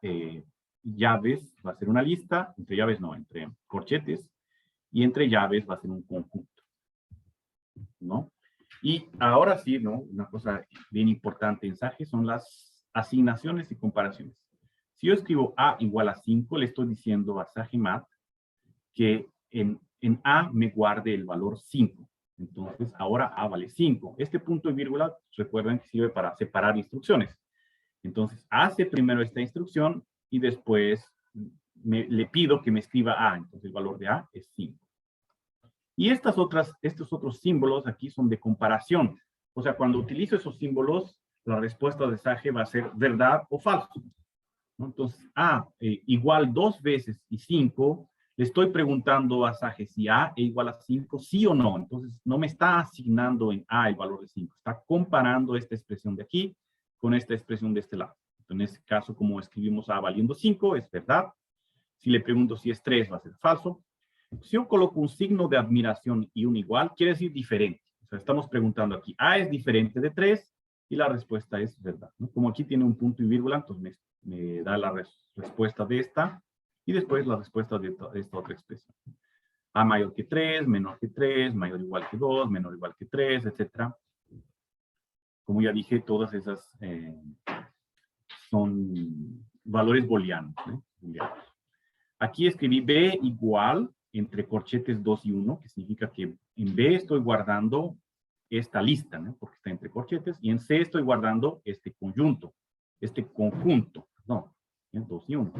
llaves va a ser una lista, entre llaves no, entre corchetes, y entre llaves va a ser un conjunto, ¿no? Y ahora sí, ¿no? Una cosa bien importante en Sage son las asignaciones y comparaciones. Si yo escribo A igual a 5, le estoy diciendo a SageMath que en A me guarde el valor 5. Entonces, ahora A vale 5. Este punto y vírgula, recuerden que sirve para separar instrucciones. Entonces, hace primero esta instrucción y después le pido que me escriba A. Entonces, el valor de A es 5. Y estos otros símbolos aquí son de comparación. O sea, cuando utilizo esos símbolos, la respuesta de Sage va a ser verdad o falso, ¿no? Entonces, A igual 2 veces y 5, le estoy preguntando a Sage si A es igual a 5, sí o no. Entonces, no me está asignando en A el valor de 5. Está comparando esta expresión de aquí con esta expresión de este lado. Entonces, en este caso, como escribimos A valiendo 5, es verdad. Si le pregunto si es 3, va a ser falso. Si yo coloco un signo de admiración y un igual, quiere decir diferente. O sea, estamos preguntando aquí, A es diferente de 3 y la respuesta es verdad, ¿no? Como aquí tiene un punto y vírgula, entonces me da la respuesta de esta y después la respuesta de esta otra expresión. A mayor que 3, menor que 3, mayor o igual que 2, menor o igual que 3, etc. Como ya dije, todas esas son valores booleanos, ¿no? Booleanos. Aquí escribí B igual entre corchetes 2 y 1, que significa que en B estoy guardando esta lista, ¿no? Porque está entre corchetes, y en C estoy guardando este conjunto, no, 2 y 1.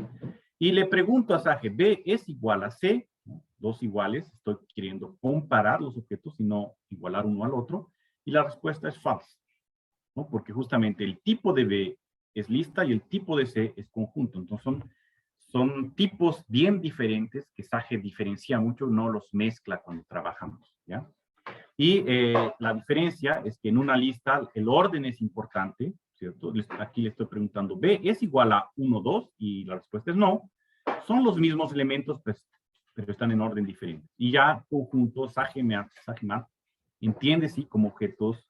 Y le pregunto a Sage, B es igual a C, ¿no? Dos iguales, estoy queriendo comparar los objetos y no igualar uno al otro, y la respuesta es falsa, ¿no? Porque justamente el tipo de B es lista y el tipo de C es conjunto, entonces son tipos bien diferentes que Sage diferencia mucho, no los mezcla cuando trabajamos, ¿ya? Y la diferencia es que en una lista el orden es importante, ¿cierto? Aquí le estoy preguntando, ¿B es igual a 1, 2? Y la respuesta es no. Son los mismos elementos, pues, pero están en orden diferente. Y ya conjuntos, SageMath entiende, sí, como objetos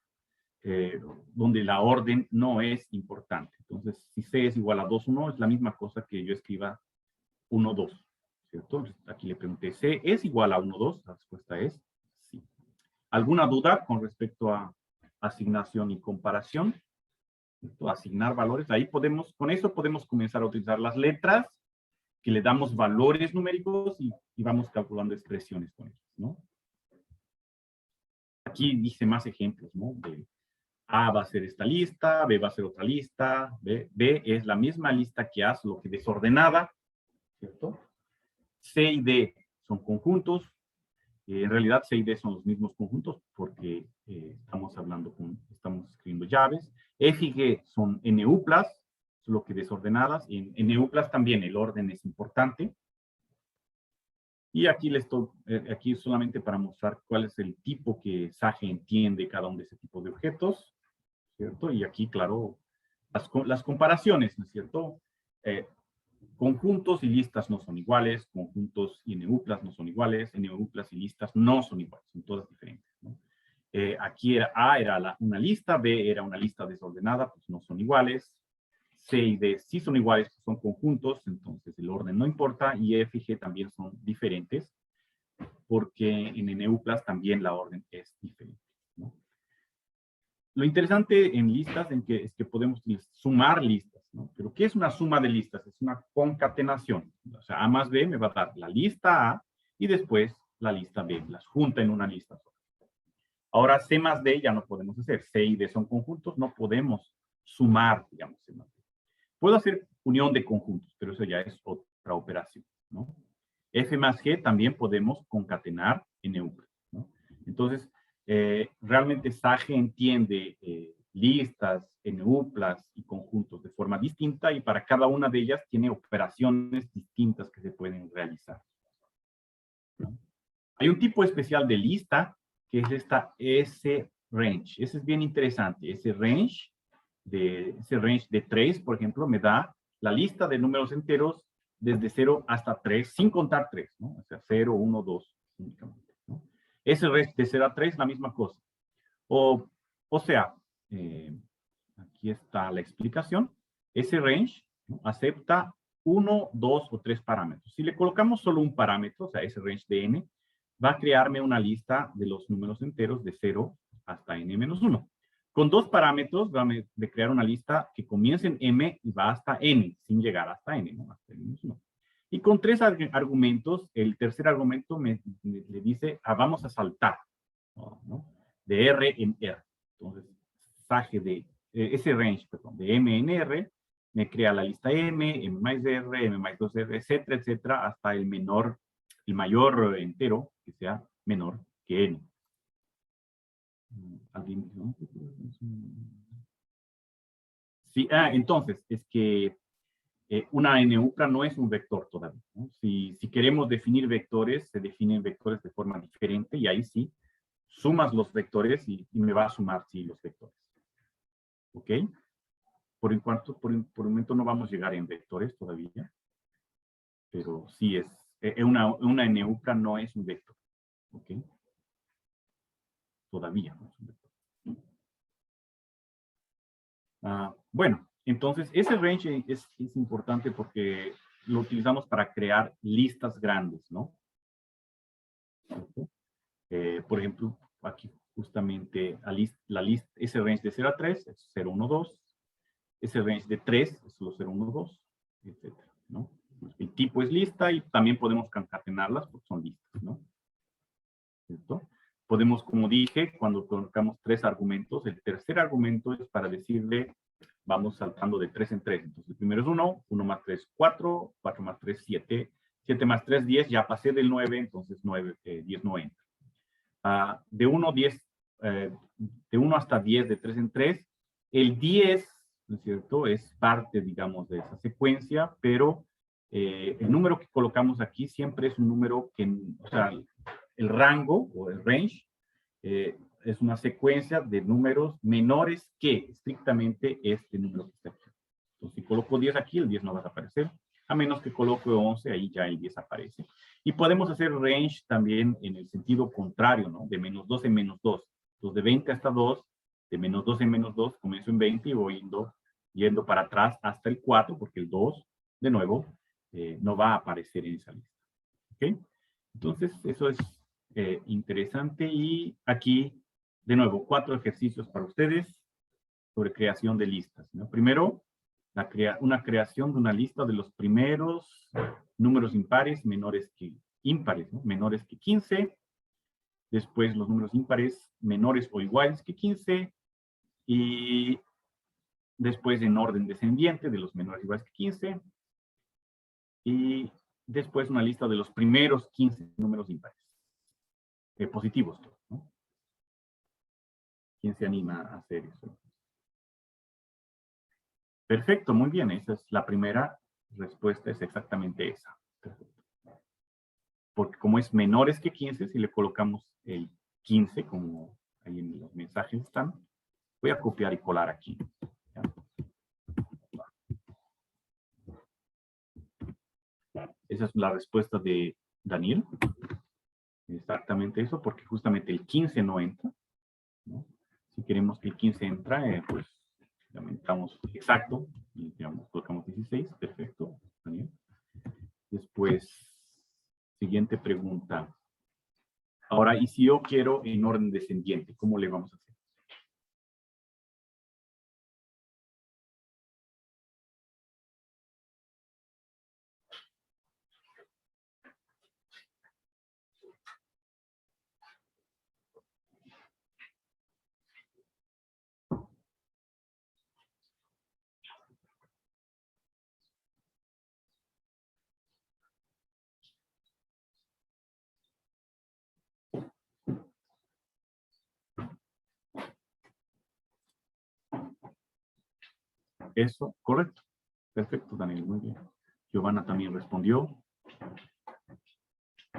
donde la orden no es importante. Entonces, si C es igual a 2, 1, es la misma cosa que yo escriba 1, 2, ¿cierto? Aquí le pregunté, ¿C es igual a 1, 2? La respuesta es sí. ¿Alguna duda con respecto a asignación y comparación? Asignar valores, ahí podemos, con eso podemos comenzar a utilizar las letras, que le damos valores numéricos y vamos calculando expresiones con ellos, ¿no? Aquí dice más ejemplos, ¿no? De A va a ser esta lista, B va a ser otra lista, B es la misma lista que A, solo que desordenada, ¿cierto? C y D son conjuntos. En realidad, C y D son los mismos conjuntos porque estamos escribiendo llaves. F y G son NU+, solo que desordenadas. Y en NU+ también el orden es importante. Y aquí aquí solamente para mostrar cuál es el tipo que Sage entiende cada uno de ese tipo de objetos, ¿cierto? Y aquí, claro, las comparaciones, ¿no es cierto? Conjuntos y listas no son iguales, conjuntos y NU+ no son iguales, NU+ y listas no son iguales, son todas diferentes, ¿no? Aquí A era una lista, B era una lista desordenada, pues no son iguales. C y D sí son iguales, pues son conjuntos, entonces el orden no importa, y F y G también son diferentes, porque en NU+ también la orden es diferente, ¿no? Lo interesante en listas es que podemos sumar listas, ¿no? Pero ¿qué es una suma de listas? Es una concatenación. O sea, A más B me va a dar la lista A y después la lista B. Las junta en una lista sola. Ahora, C más D ya no podemos hacer. C y D son conjuntos, no podemos sumar, digamos, C más D. Puedo hacer unión de conjuntos, pero eso ya es otra operación, ¿no? F más G también podemos concatenar NU+, ¿no? Entonces, realmente Sage entiende listas, NU+ y conjuntos de forma distinta y para cada una de ellas tiene operaciones distintas que se pueden realizar, ¿no? Hay un tipo especial de lista que es esta S-range. Ese es bien interesante. Ese range de 3, por ejemplo, me da la lista de números enteros desde 0 hasta 3, sin contar 3, ¿no? O sea, 0, 1, 2, únicamente, ¿no? Ese range de 0 a 3, la misma cosa. O sea, aquí está la explicación. Ese range, ¿no?, acepta 1, 2 o 3 parámetros. Si le colocamos solo un parámetro, o sea, ese range de n, va a crearme una lista de los números enteros de 0 hasta n-1. Con 2 parámetros va a crear una lista que comienza en m y va hasta n, sin llegar hasta n, ¿no? Hasta n-1. Y con 3 argumentos, el tercer argumento le dice, vamos a saltar, ¿no?, de R en R. Entonces, Sage de ese range, perdón, de M en R, me crea la lista M, M más R, M más 2R, etcétera, etcétera, hasta el mayor entero, que sea menor que N. ¿Alguien? Sí, entonces, es que una NU+ no es un vector todavía, ¿no? Si queremos definir vectores, se definen vectores de forma diferente y ahí sí, sumas los vectores y me va a sumar, sí, los vectores. ¿Ok? Por un momento no vamos a llegar en vectores todavía, pero sí una NU+ no es un vector. ¿Ok? Todavía no es un vector. Bueno, entonces ese range es importante porque lo utilizamos para crear listas grandes, ¿no? Por ejemplo, aquí justamente ese range de 0 a 3 es 0, 1, 2. Ese range de 3 es los 0, 1, 2, etc. ¿no? El tipo es lista y también podemos concatenarlas porque son listas, ¿no? ¿Cierto? Podemos, como dije, cuando colocamos 3 argumentos, el tercer argumento es para decirle, vamos saltando de 3 en 3. Entonces, el primero es 1, 1 más 3, 4, 4 más 3, 7, 7 más 3, 10, ya pasé del 9, entonces 10 no entra. De 1 hasta 10, de 3 en 3, el 10, ¿no es cierto?, es parte, digamos, de esa secuencia, pero el número que colocamos aquí siempre es un número que, o sea, el rango o el range es una secuencia de números menores que estrictamente este número que está aquí. Entonces, si coloco 10 aquí, el 10 no va a aparecer. A menos que coloque 11, ahí ya el 10 aparece. Y podemos hacer range también en el sentido contrario, ¿no? De menos 2 en menos 2. Entonces, de 20 hasta 2, de menos 2 en menos 2, comienzo en 20 y voy yendo para atrás hasta el 4, porque el 2, de nuevo, no va a aparecer en esa lista. ¿Ok? Entonces, eso es interesante. Y aquí, de nuevo, 4 ejercicios para ustedes sobre creación de listas, ¿no? Primero, una creación de una lista de los primeros números impares menores que ímpares, ¿no? Menores que 15. Después los números ímpares menores o iguales que 15. Y después en orden descendiente de los menores iguales que 15. Y después una lista de los primeros 15 números impares. Positivos, ¿no? ¿Quién se anima a hacer eso? Perfecto, muy bien. Esa es la primera respuesta, es exactamente esa. Perfecto. Porque como es menores que 15, si le colocamos el 15, como ahí en los mensajes están, voy a copiar y colar aquí. ¿Ya? Esa es la respuesta de Daniel. Exactamente eso, porque justamente el 15 no entra, ¿no? Si queremos que el 15 entra, pues aumentamos exacto, y digamos, colocamos 16, perfecto, Daniel. Después, siguiente pregunta. Ahora, ¿y si yo quiero en orden descendiente? ¿Cómo le vamos a hacer? Eso, correcto. Perfecto, Daniel, muy bien. Giovanna también respondió.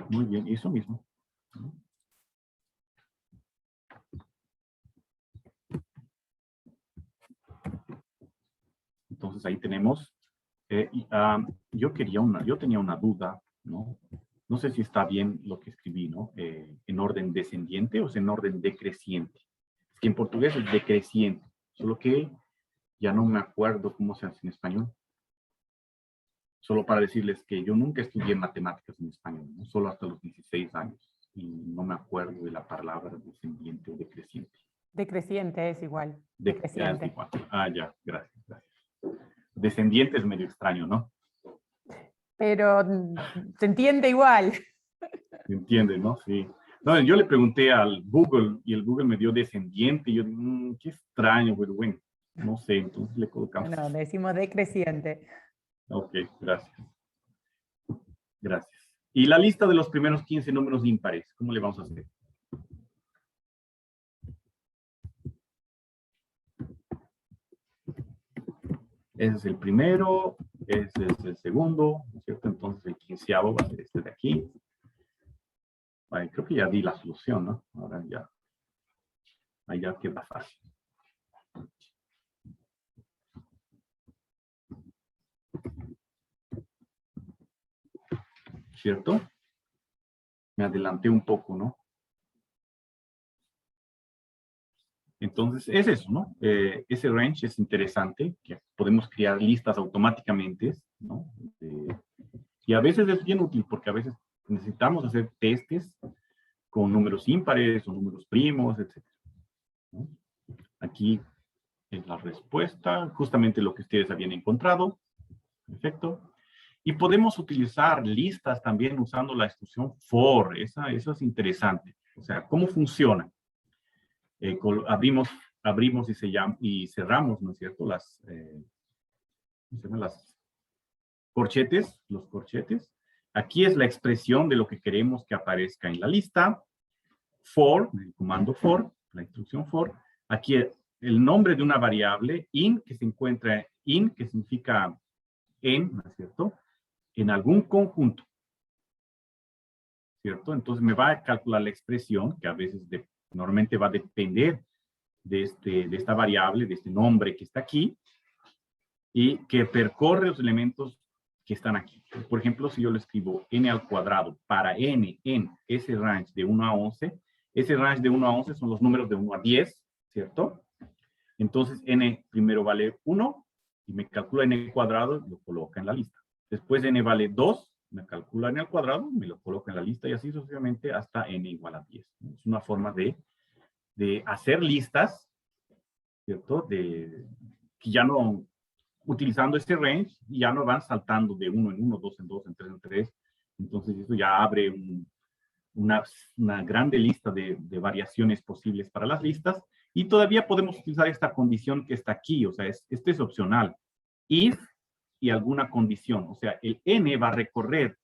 Muy bien, eso mismo. Entonces ahí tenemos. Yo tenía una duda, ¿no? No sé si está bien lo que escribí, ¿no? En orden descendiente o es en orden decreciente. Es que en portugués es decreciente, solo que ya no me acuerdo cómo se hace en español. Solo para decirles que yo nunca estudié matemáticas en español, ¿no? Solo hasta los 16 años. Y no me acuerdo de la palabra descendiente o decreciente. Decreciente es igual. Decreciente. Es igual. Ya, gracias. Descendiente es medio extraño, ¿no? Pero se entiende igual. ¿Se entiende, no? Sí. No, yo le pregunté al Google y el Google me dio descendiente. Y yo, qué extraño, pero bueno, no sé, entonces le colocamos. No, le decimos decreciente. Ok, gracias. Gracias. Y la lista de los primeros 15 números ímpares, ¿cómo le vamos a hacer? Ese es el primero, ese es el segundo, ¿no es cierto? Entonces el 15avo va a ser este de aquí. Vale, creo que ya di la solución, ¿no? Ahora ya. Ahí ya queda fácil. ¿Cierto? Me adelanté un poco, ¿no? Entonces, es eso, ¿no? Ese range es interesante, que podemos crear listas automáticamente, ¿no? Y a veces es bien útil, porque a veces necesitamos hacer testes con números ímpares o números primos, etc. ¿No? Aquí es la respuesta, justamente lo que ustedes habían encontrado. Perfecto. Y podemos utilizar listas también usando la instrucción for. Eso es interesante. O sea, ¿cómo funciona? Abrimos y cerramos, ¿no es cierto? Las corchetes, los corchetes. Aquí es la expresión de lo que queremos que aparezca en la lista. For, el comando for, la instrucción for. Aquí el nombre de una variable, que se encuentra que significa en, ¿no es cierto? En algún conjunto, ¿cierto? Entonces me va a calcular la expresión, que a veces normalmente va a depender de esta variable, de este nombre que está aquí, y que percorre los elementos que están aquí. Por ejemplo, si yo le escribo n al cuadrado para n en ese range de 1 a 11, ese range de 1 a 11 son los números de 1 a 10, ¿cierto? Entonces n primero vale 1 y me calcula n al cuadrado y lo coloca en la lista. Después n vale 2, me calcula n al cuadrado, me lo coloca en la lista y así sucesivamente hasta n igual a 10. Es una forma de hacer listas, ¿cierto? Que ya no, utilizando este range, ya no van saltando de 1 en 1, 2 en 2, en 3 en 3. Entonces eso ya abre una grande lista de variaciones posibles para las listas. Y todavía podemos utilizar esta condición que está aquí, o sea, este es opcional. If y alguna condición, o sea, el n va a recorrer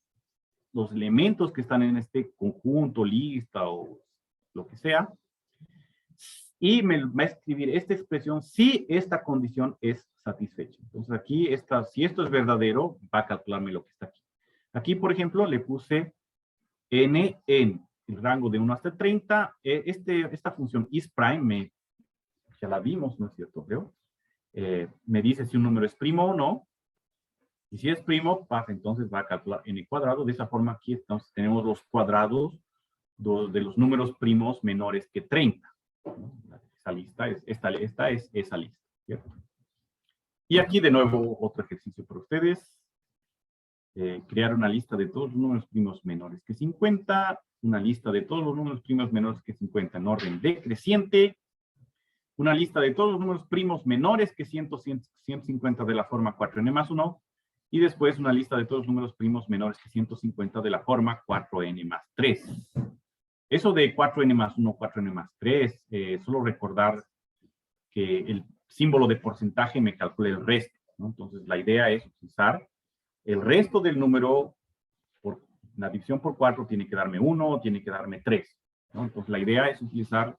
los elementos que están en este conjunto, lista o lo que sea, y me va a escribir esta expresión si esta condición es satisfecha. Entonces aquí, si esto es verdadero, va a calcularme lo que está aquí. Aquí, por ejemplo, le puse n en el rango de 1 hasta 30. Esta función isPrime, ya la vimos, ¿no es cierto? Creo. Me dice si un número es primo o no. Y si es primo, entonces va a calcular n cuadrado. De esa forma aquí entonces tenemos los cuadrados de los números primos menores que 30. Esa lista esta es esa lista, ¿cierto? Y aquí de nuevo otro ejercicio para ustedes. Crear una lista de todos los números primos menores que 50, una lista de todos los números primos menores que 50 en orden decreciente, una lista de todos los números primos menores que 150 de la forma 4n más 1, y después una lista de todos los números primos menores que 150 de la forma 4n más 3. Eso de 4n más 1, 4n más 3, solo recordar que el símbolo de porcentaje me calcula el resto, ¿no? Entonces la idea es utilizar el resto del número, la división por 4 tiene que darme 1, tiene que darme 3, ¿no? Entonces la idea es utilizar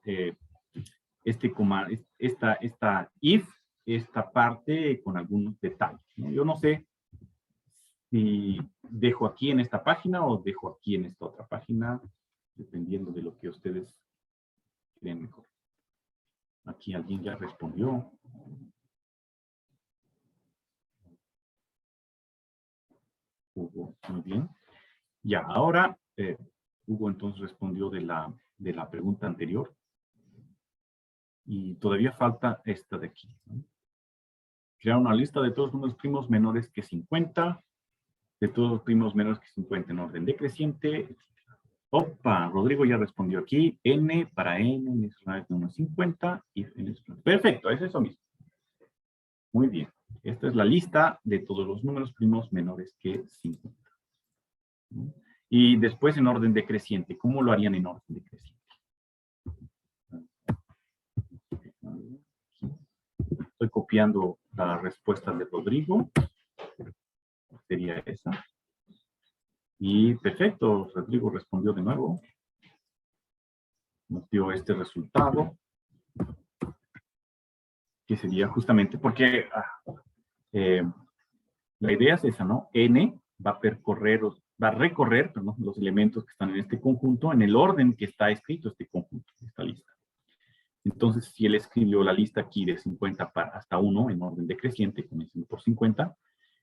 esta if, esta parte con algunos detalles, ¿no? Yo no sé si dejo aquí en esta página o dejo aquí en esta otra página, dependiendo de lo que ustedes creen mejor. Aquí alguien ya respondió. Hugo, muy bien. Ya, ahora Hugo entonces respondió de la pregunta anterior. Y todavía falta esta de aquí, ¿no? Crear una lista de todos los números primos menores que 50, de todos los primos menores que 50 en orden decreciente. Opa, Rodrigo ya respondió aquí. N para N es de 1,50. Perfecto, es eso mismo. Muy bien. Esta es la lista de todos los números primos menores que 50. Y después en orden decreciente. ¿Cómo lo harían en orden decreciente? Estoy copiando la respuesta de Rodrigo. Sería esa. Y perfecto, Rodrigo respondió de nuevo. Nos dio este resultado. Que sería justamente porque la idea es esa, ¿no? N va a recorrer los elementos que están en este conjunto en el orden que está escrito este conjunto, esta lista. Entonces, si él escribió la lista aquí de 50 hasta 1 en orden decreciente, comenzando por 50,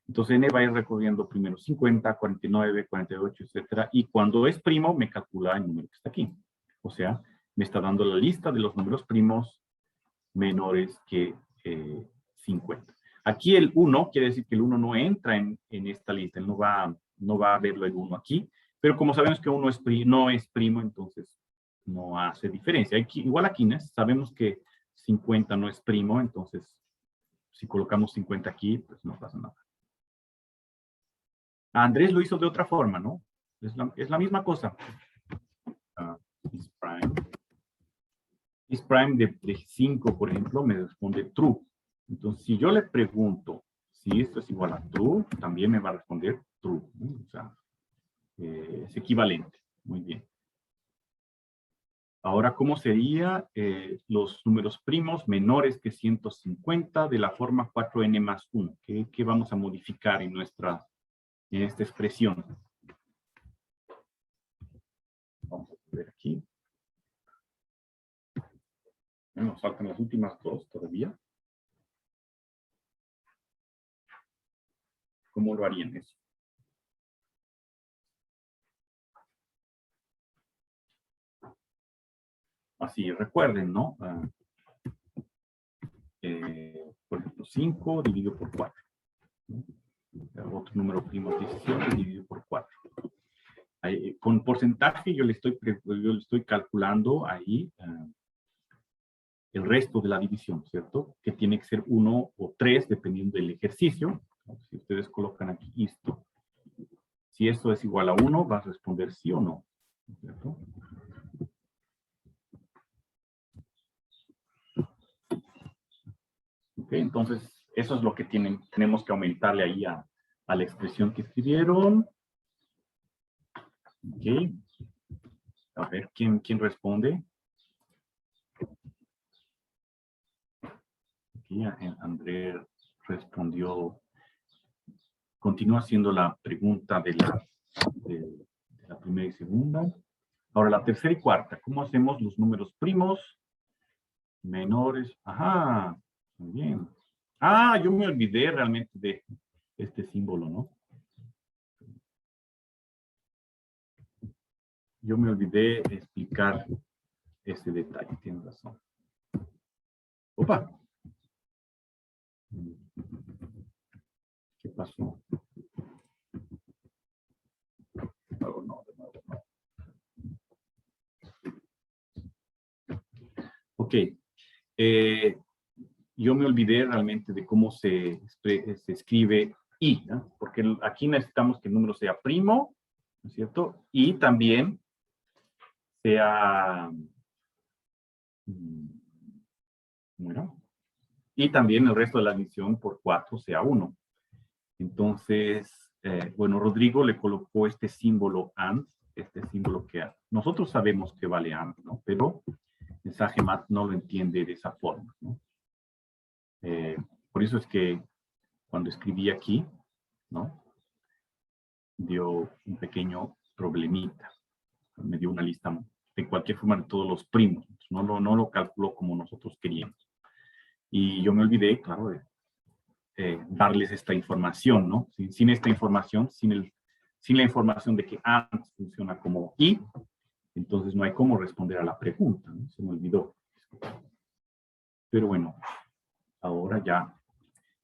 entonces n va a ir recorriendo primero 50, 49, 48, etcétera, y cuando es primo me calcula el número que está aquí. O sea, me está dando la lista de los números primos menores que 50. Aquí el 1 quiere decir que el 1 no entra en esta lista, él no va a verlo el 1 aquí, pero como sabemos que 1 no es primo, entonces no hace diferencia. Igual aquí, ¿no? Sabemos que 50 no es primo, entonces si colocamos 50 aquí, pues no pasa nada. Andrés lo hizo de otra forma, ¿no? Es la misma cosa. Is prime de 5, por ejemplo, me responde true. Entonces, si yo le pregunto si esto es igual a true, también me va a responder true, ¿no? O sea, es equivalente. Muy bien. Ahora, ¿cómo serían los números primos menores que 150 de la forma 4n más 1? ¿Qué vamos a modificar en esta expresión? Vamos a ver aquí. Nos faltan las últimas dos todavía. ¿Cómo lo harían eso? Así, recuerden, ¿no? Por ejemplo, 5 dividido por 4. ¿No? Otro número primo 17 dividido por 4. Ahí, con porcentaje yo le estoy calculando ahí el resto de la división, ¿cierto? Que tiene que ser 1 o 3 dependiendo del ejercicio. Si ustedes colocan aquí esto, si esto es igual a 1, va a responder sí o no, ¿cierto? Ok, entonces eso es lo que tenemos que aumentarle ahí a la expresión que escribieron. Ok. A ver, ¿quién responde? Aquí Andrés respondió. Continúa haciendo la pregunta de la primera y segunda. Ahora, la tercera y cuarta. ¿Cómo hacemos los números primos? Menores. Ajá, muy bien. Ah, yo me olvidé realmente de este símbolo, ¿no? Yo me olvidé de explicar este detalle, tienes razón. Opa. ¿Qué pasó? Oh, no, de nuevo, no. Ok. Yo me olvidé realmente de cómo se escribe i, ¿no? Porque aquí necesitamos que el número sea primo, ¿no es cierto? Y también sea... Bueno, y también el resto de la adición por 4 sea 1. Entonces, bueno, Rodrigo le colocó este símbolo AND, este símbolo que nosotros sabemos que vale AND, ¿no? Pero el SageMath no lo entiende de esa forma, ¿no? Por eso es que cuando escribí aquí, ¿no? Dio un pequeño problemita. Me dio una lista de cualquier forma de todos los primos. No lo calculó como nosotros queríamos. Y yo me olvidé, claro, de darles esta información, ¿no? Sin esta información, sin la información de que AND funciona como I, entonces no hay cómo responder a la pregunta, ¿no? Se me olvidó. Pero bueno, ahora ya.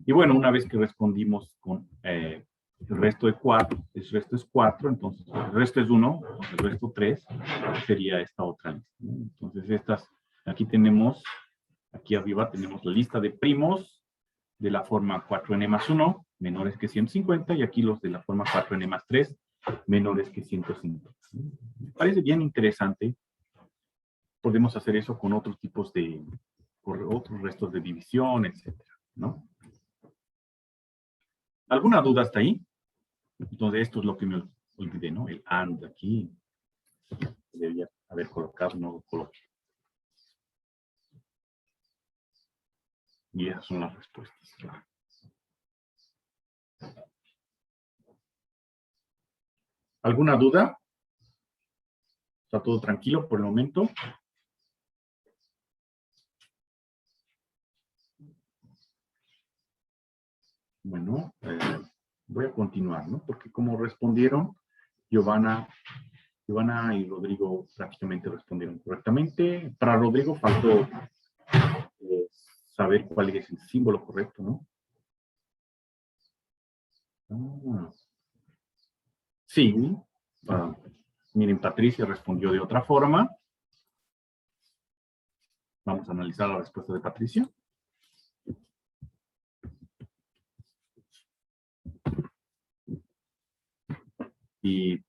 Y bueno, una vez que respondimos con el resto de 4, el resto es 4, entonces el resto es 1, el resto 3, sería esta otra lista, ¿no? Entonces aquí tenemos, aquí arriba tenemos la lista de primos de la forma 4n más 1, menores que 150, y aquí los de la forma 4n más 3, menores que 150. Me parece bien interesante. Podemos hacer eso con otros tipos otros restos de división, etcétera, ¿no? ¿Alguna duda hasta ahí? Entonces, esto es lo que me olvidé, ¿no? El AND aquí. Debería haber colocado, no lo coloqué. Y esas son las respuestas. ¿Alguna duda? ¿Está todo tranquilo por el momento? Bueno, voy a continuar, ¿no? Porque como respondieron, Giovanna y Rodrigo prácticamente respondieron correctamente. Para Rodrigo faltó saber cuál es el símbolo correcto, ¿no? Sí. Miren, Patricia respondió de otra forma. Vamos a analizar la respuesta de Patricia. Y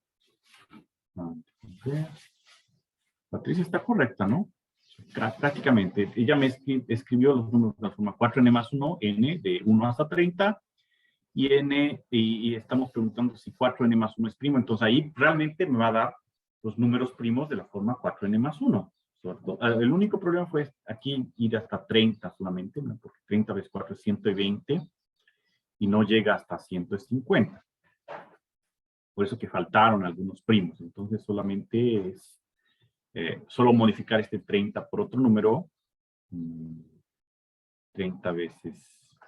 Patricia está correcta, ¿no? Prácticamente. Ella me escribió los números de la forma 4n más 1, n de 1 hasta 30, y n, y estamos preguntando si 4n más 1 es primo. Entonces ahí realmente me va a dar los números primos de la forma 4n más 1. ¿Cierto? El único problema fue aquí ir hasta 30 solamente, ¿no? Porque 30 veces 4 es 120 y no llega hasta 150. Por eso que faltaron algunos primos. Entonces solamente es solo modificar este 30 por otro número. 30 veces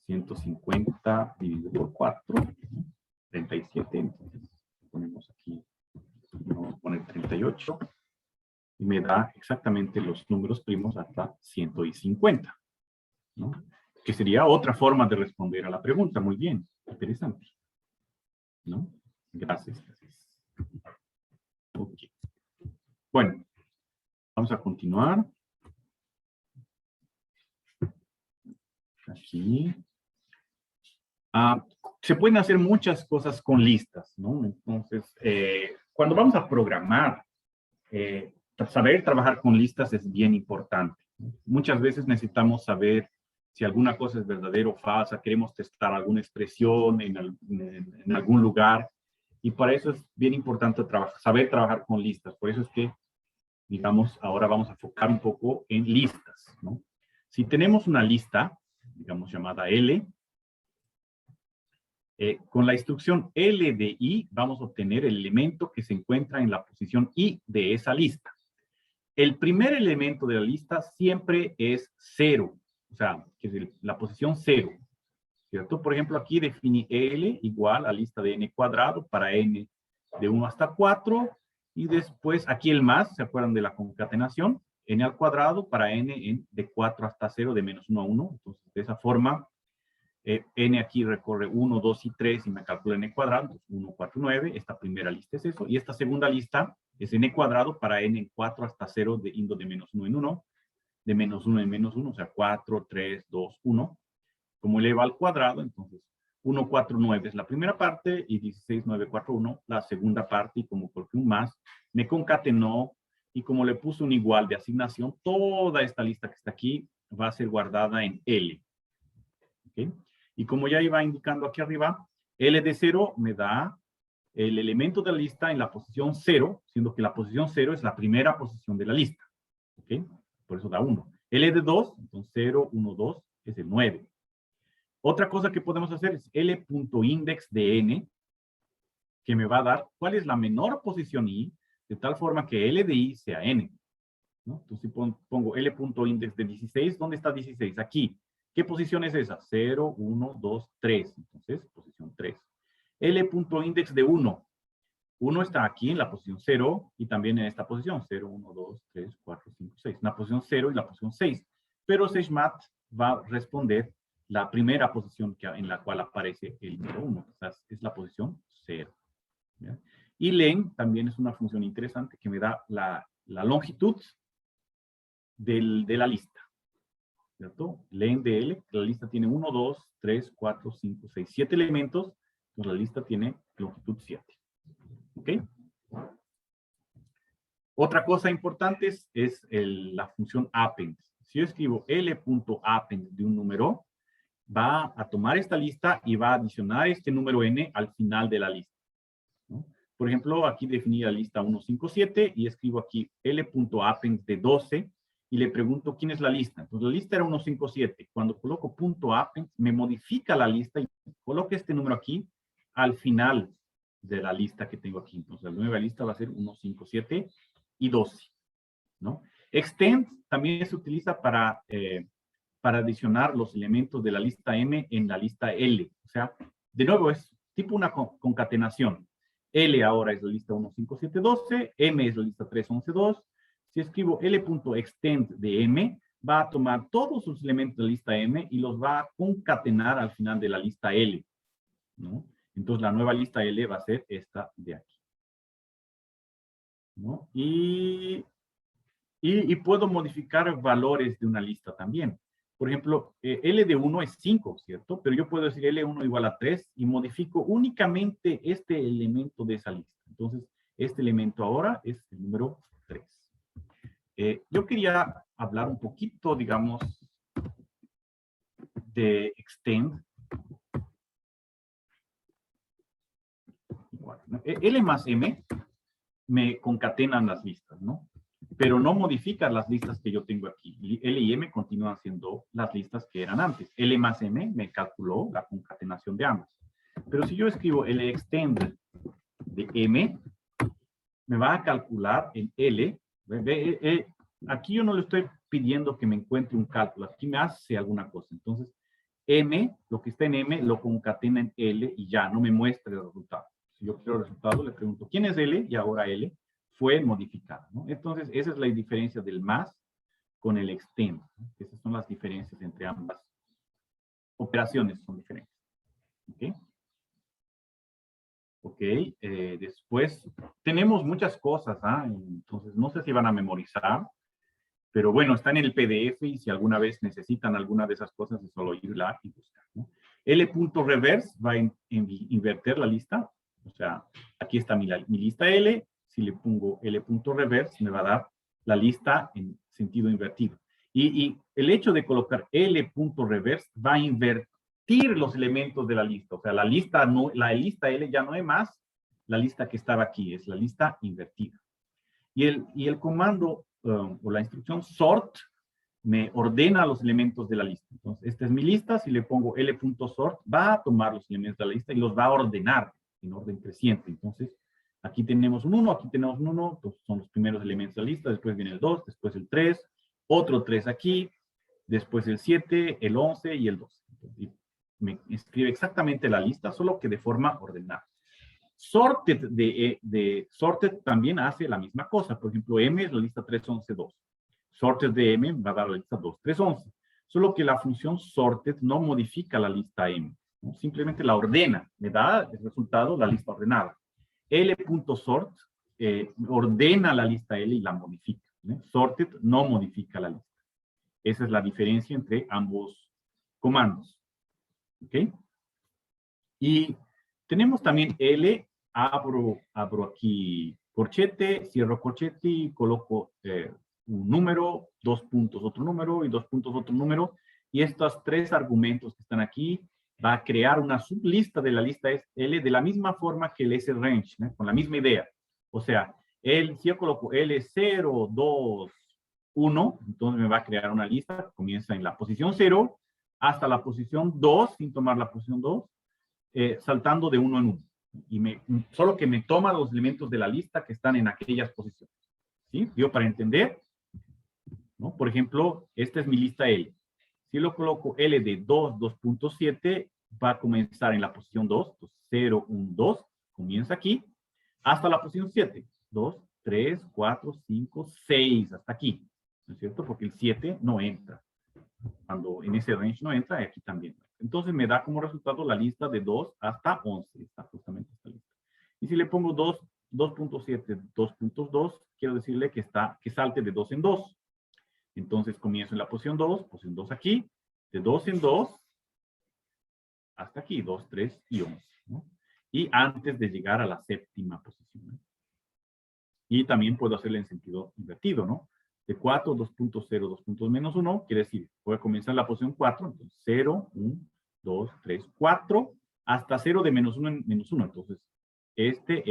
150 dividido por 4, 37. Entonces ponemos aquí, vamos a poner 38. Y me da exactamente los números primos hasta 150, ¿no? Que sería otra forma de responder a la pregunta. Muy bien, interesante, ¿no? Gracias. Ok. Bueno, vamos a continuar. Aquí. Se pueden hacer muchas cosas con listas, ¿no? Entonces, cuando vamos a programar, saber trabajar con listas es bien importante. Muchas veces necesitamos saber si alguna cosa es verdadera o falsa, queremos testar alguna expresión en algún lugar, y para eso es bien importante saber trabajar con listas. Por eso es que, digamos, ahora vamos a enfocar un poco en listas, ¿no? Si tenemos una lista, digamos, llamada L, con la instrucción L de I vamos a obtener el elemento que se encuentra en la posición I de esa lista. El primer elemento de la lista siempre es 0, o sea, que es la posición 0, ¿cierto? Por ejemplo, aquí definí L igual a lista de n cuadrado para n de 1 hasta 4, y después aquí el más, ¿se acuerdan de la concatenación? N al cuadrado para n de 4 hasta 0, de menos 1 a 1. Entonces, de esa forma, n aquí recorre 1, 2 y 3 y me calcula n cuadrado, entonces 1, 4, 9. Esta primera lista es eso. Y esta segunda lista es n cuadrado para n en 4 hasta 0 de indo de menos 1 en 1, de menos 1 en menos 1, o sea, 4, 3, 2, 1. Como eleva al cuadrado, entonces 1, 4, 9 es la primera parte y 16, 9, 4, 1 la segunda parte. Y como coloqué un más, me concatenó, y como le puse un igual de asignación, toda esta lista que está aquí va a ser guardada en L. ¿Okay? Y como ya iba indicando aquí arriba, L de 0 me da el elemento de la lista en la posición 0, siendo que la posición 0 es la primera posición de la lista. ¿Okay? Por eso da 1. L de 2, entonces 0, 1, 2, es el 9. Otra cosa que podemos hacer es L.index de n, que me va a dar cuál es la menor posición I, de tal forma que L de I sea n, ¿no? Entonces, si pongo L.index de 16, ¿dónde está 16? Aquí. ¿Qué posición es esa? 0, 1, 2, 3. Entonces, posición 3. L.index de 1. 1 está aquí en la posición 0 y también en esta posición. 0, 1, 2, 3, 4, 5, 6. En la posición 0 y la posición 6. Pero SageMath va a responder la primera posición en la cual aparece el número 1. O sea, es la posición 0. ¿Ya? Y len también es una función interesante que me da la longitud de la lista. ¿Cierto? Len de L, la lista tiene 1, 2, 3, 4, 5, 6, 7 elementos. Entonces la lista tiene longitud 7. ¿Ok? Otra cosa importante es la función append. Si yo escribo L.append de un número, va a tomar esta lista y va a adicionar este número n al final de la lista, ¿no? Por ejemplo, aquí definí la lista 157 y escribo aquí L.append de 12 y le pregunto quién es la lista. Entonces, la lista era 157. Cuando coloco .append, me modifica la lista y coloco este número aquí al final de la lista que tengo aquí. Entonces, la nueva lista va a ser 157 y 12, ¿no? Extend también se utiliza para adicionar los elementos de la lista M en la lista L. O sea, de nuevo es tipo una concatenación. L ahora es la lista 15712, M es la lista 3112. Si escribo L.extend de M, va a tomar todos los elementos de la lista M y los va a concatenar al final de la lista L, ¿no? Entonces la nueva lista L va a ser esta de aquí, ¿no? Y Y puedo modificar valores de una lista también. Por ejemplo, L de 1 es 5, ¿cierto? Pero yo puedo decir L1 igual a 3 y modifico únicamente este elemento de esa lista. Entonces, este elemento ahora es el número 3. Yo quería hablar un poquito, digamos, de extend. L más M me concatenan las listas, ¿no? Pero no modifica las listas que yo tengo aquí. L y M continúan siendo las listas que eran antes. L más M me calculó la concatenación de ambas. Pero si yo escribo L extend de M, me va a calcular en L. Aquí yo no le estoy pidiendo que me encuentre un cálculo. Aquí me hace alguna cosa. Entonces, M, lo que está en M, lo concatena en L y ya, no me muestra el resultado. Si yo quiero el resultado, le pregunto, ¿quién es L? Y ahora L fue modificada, ¿no? Entonces, esa es la diferencia del más con el extend, ¿no? Esas son las diferencias entre ambas operaciones, son diferentes. ¿Ok? Ok, después tenemos muchas cosas, ¿ah? Entonces, no sé si van a memorizar, pero bueno, están en el PDF y si alguna vez necesitan alguna de esas cosas, es solo irla y buscar, ¿no? L.reverse va a invertir la lista, o sea, aquí está mi lista L. Si le pongo L.reverse, me va a dar la lista en sentido invertido. Y el hecho de colocar L.reverse va a invertir los elementos de la lista. O sea, la lista L ya no es más la lista que estaba aquí, es la lista invertida. Y el comando o la instrucción sort me ordena los elementos de la lista. Entonces, esta es mi lista. Si le pongo L.sort, va a tomar los elementos de la lista y los va a ordenar en orden creciente. Entonces, aquí tenemos un 1, aquí tenemos un 1, pues son los primeros elementos de la lista, después viene el 2, después el 3, otro 3 aquí, después el 7, el 11 y el 12. Y me escribe exactamente la lista, solo que de forma ordenada. Sorted sorted también hace la misma cosa. Por ejemplo, M es la lista 3, 11, 2. Sorted de M va a dar la lista 2, 3, 11. Solo que la función sorted no modifica la lista M, ¿no? Simplemente la ordena, me da el resultado, la lista ordenada. L.sort ordena la lista L y la modifica, ¿no? Sorted no modifica la lista. Esa es la diferencia entre ambos comandos. ¿Ok? Y tenemos también L, abro aquí corchete, cierro corchete y coloco un número, 2 puntos otro número y 2 puntos otro número. Y estos 3 argumentos que están aquí va a crear una sublista de la lista L de la misma forma que el srange, ¿no? Con la misma idea. O sea, si yo coloco L0, 2, 1, entonces me va a crear una lista que comienza en la posición 0 hasta la posición 2, sin tomar la posición 2, saltando de 1 en 1. Y solo que me toma los elementos de la lista que están en aquellas posiciones. ¿Sí? Yo para entender, ¿no? Por ejemplo, esta es mi lista L. Si lo coloco L de 2, 2.7, va a comenzar en la posición 2, entonces 0, 1, 2, comienza aquí, hasta la posición 7, 2, 3, 4, 5, 6, hasta aquí, ¿no es cierto? Porque el 7 no entra. Cuando en ese range no entra, aquí también. Entonces me da como resultado la lista de 2 hasta 11, está justamente esta lista. Y si le pongo 2.7, 2.2, quiero decirle que salte de 2 en 2. Entonces comienzo en la posición 2 aquí, de 2 en 2, hasta aquí, 2, 3 y 11, ¿no? Y antes de llegar a la séptima posición, ¿no? Y también puedo hacerle en sentido invertido, ¿no? De 4, 2.0, 2 puntos menos 1, quiere decir, voy a comenzar en la posición 4, entonces 0, 1, 2, 3, 4, hasta 0 de menos 1 en menos 1. Entonces, este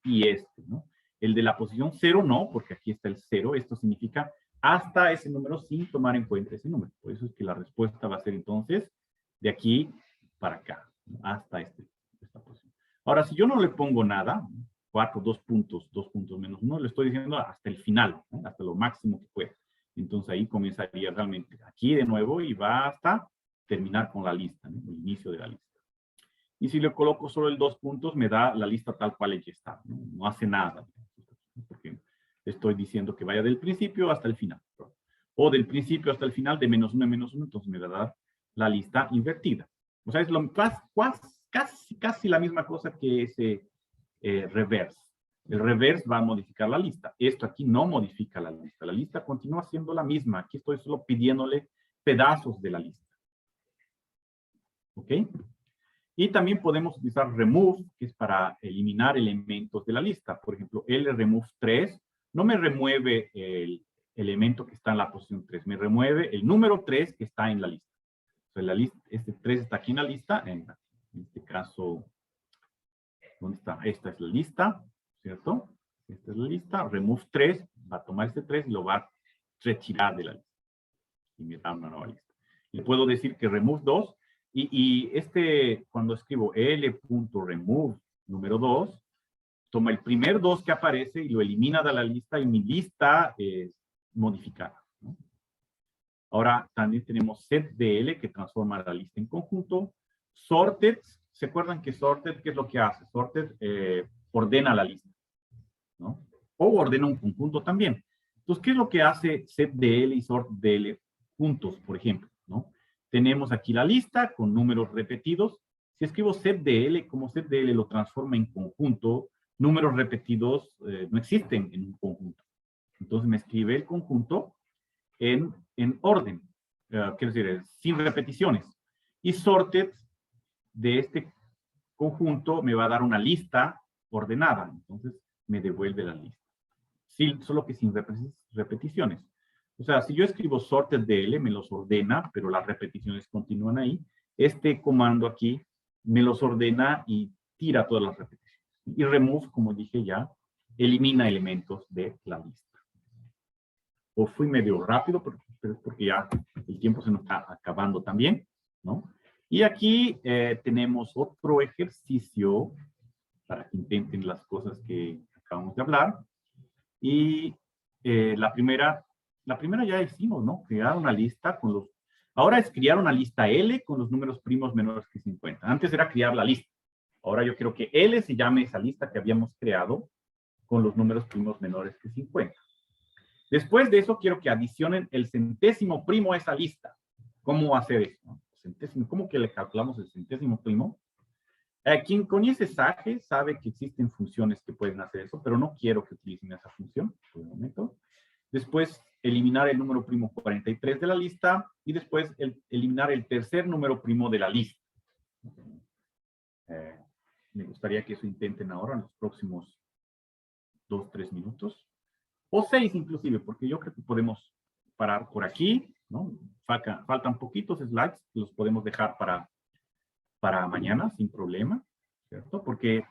y este, ¿no? El de la posición 0 no, porque aquí está el 0, esto significa hasta ese número sin tomar en cuenta ese número. Por eso es que la respuesta va a ser entonces de aquí para acá, ¿no? Hasta esta posición. Ahora, si yo no le pongo nada, 4, 2 puntos menos 1, le estoy diciendo hasta el final, ¿no? Hasta lo máximo que pueda. Entonces ahí comenzaría realmente aquí de nuevo y va hasta terminar con la lista, ¿no? El inicio de la lista. Y si le coloco solo el 2 puntos, me da la lista tal cual ya está, ¿no? No hace nada, porque estoy diciendo que vaya del principio hasta el final. O del principio hasta el final de menos 1 en menos 1, entonces me va a dar la lista invertida. O sea, es casi la misma cosa que ese reverse. El reverse va a modificar la lista. Esto aquí no modifica la lista. La lista continúa siendo la misma. Aquí estoy solo pidiéndole pedazos de la lista. ¿Ok? Y también podemos utilizar remove, que es para eliminar elementos de la lista. Por ejemplo, remove 3 no me remueve el elemento que está en la posición 3, me remueve el número 3 que está en la lista. O sea, la lista, este 3 está aquí en la lista, en este caso, ¿dónde está? Esta es la lista, ¿cierto? Esta es la lista, remove 3, va a tomar este 3 y lo va a retirar de la lista. Y me da una nueva lista. Le puedo decir que remove 2, y cuando escribo l.remove número 2, toma el primer 2 que aparece y lo elimina de la lista y mi lista es modificada, ¿no? Ahora también tenemos setDL que transforma la lista en conjunto. Sorted, ¿se acuerdan que sorted qué es lo que hace? Sorted ordena la lista, ¿no? O ordena un conjunto también. Entonces, ¿qué es lo que hace setDL y sortDL juntos, por ejemplo, ¿no? Tenemos aquí la lista con números repetidos. Si escribo setDL, como setDL lo transforma en conjunto, números repetidos no existen en un conjunto. Entonces me escribe el conjunto en orden, quiero decir, sin repeticiones. Y sorted de este conjunto me va a dar una lista ordenada. Entonces me devuelve la lista. Sí, solo que sin repeticiones. O sea, si yo escribo sorted DL, me los ordena, pero las repeticiones continúan ahí. Este comando aquí me los ordena y tira todas las repeticiones. Y remove, como dije ya, elimina elementos de la lista. O fui medio rápido, pero es porque ya el tiempo se nos está acabando también, ¿no? Y aquí tenemos otro ejercicio para que intenten las cosas que acabamos de hablar. Y la primera ya hicimos, ¿no? Crear una lista con los... Ahora es crear una lista L con los números primos menores que 50. Antes era crear la lista. Ahora yo quiero que L se llame esa lista que habíamos creado con los números primos menores que 50. Después de eso quiero que adicionen el centésimo primo a esa lista. ¿Cómo hacer eso? Centésimo, ¿cómo que le calculamos el centésimo primo? Quien conoce SAGE sabe que existen funciones que pueden hacer eso, pero no quiero que utilicen esa función por el momento. Después, eliminar el número primo 43 de la lista y después eliminar el tercer número primo de la lista. Me gustaría que eso intenten ahora en los próximos 2-3 minutos. O 6 inclusive, porque yo creo que podemos parar por aquí, ¿no? Faltan poquitos slides, los podemos dejar para mañana sin problema, ¿cierto? Porque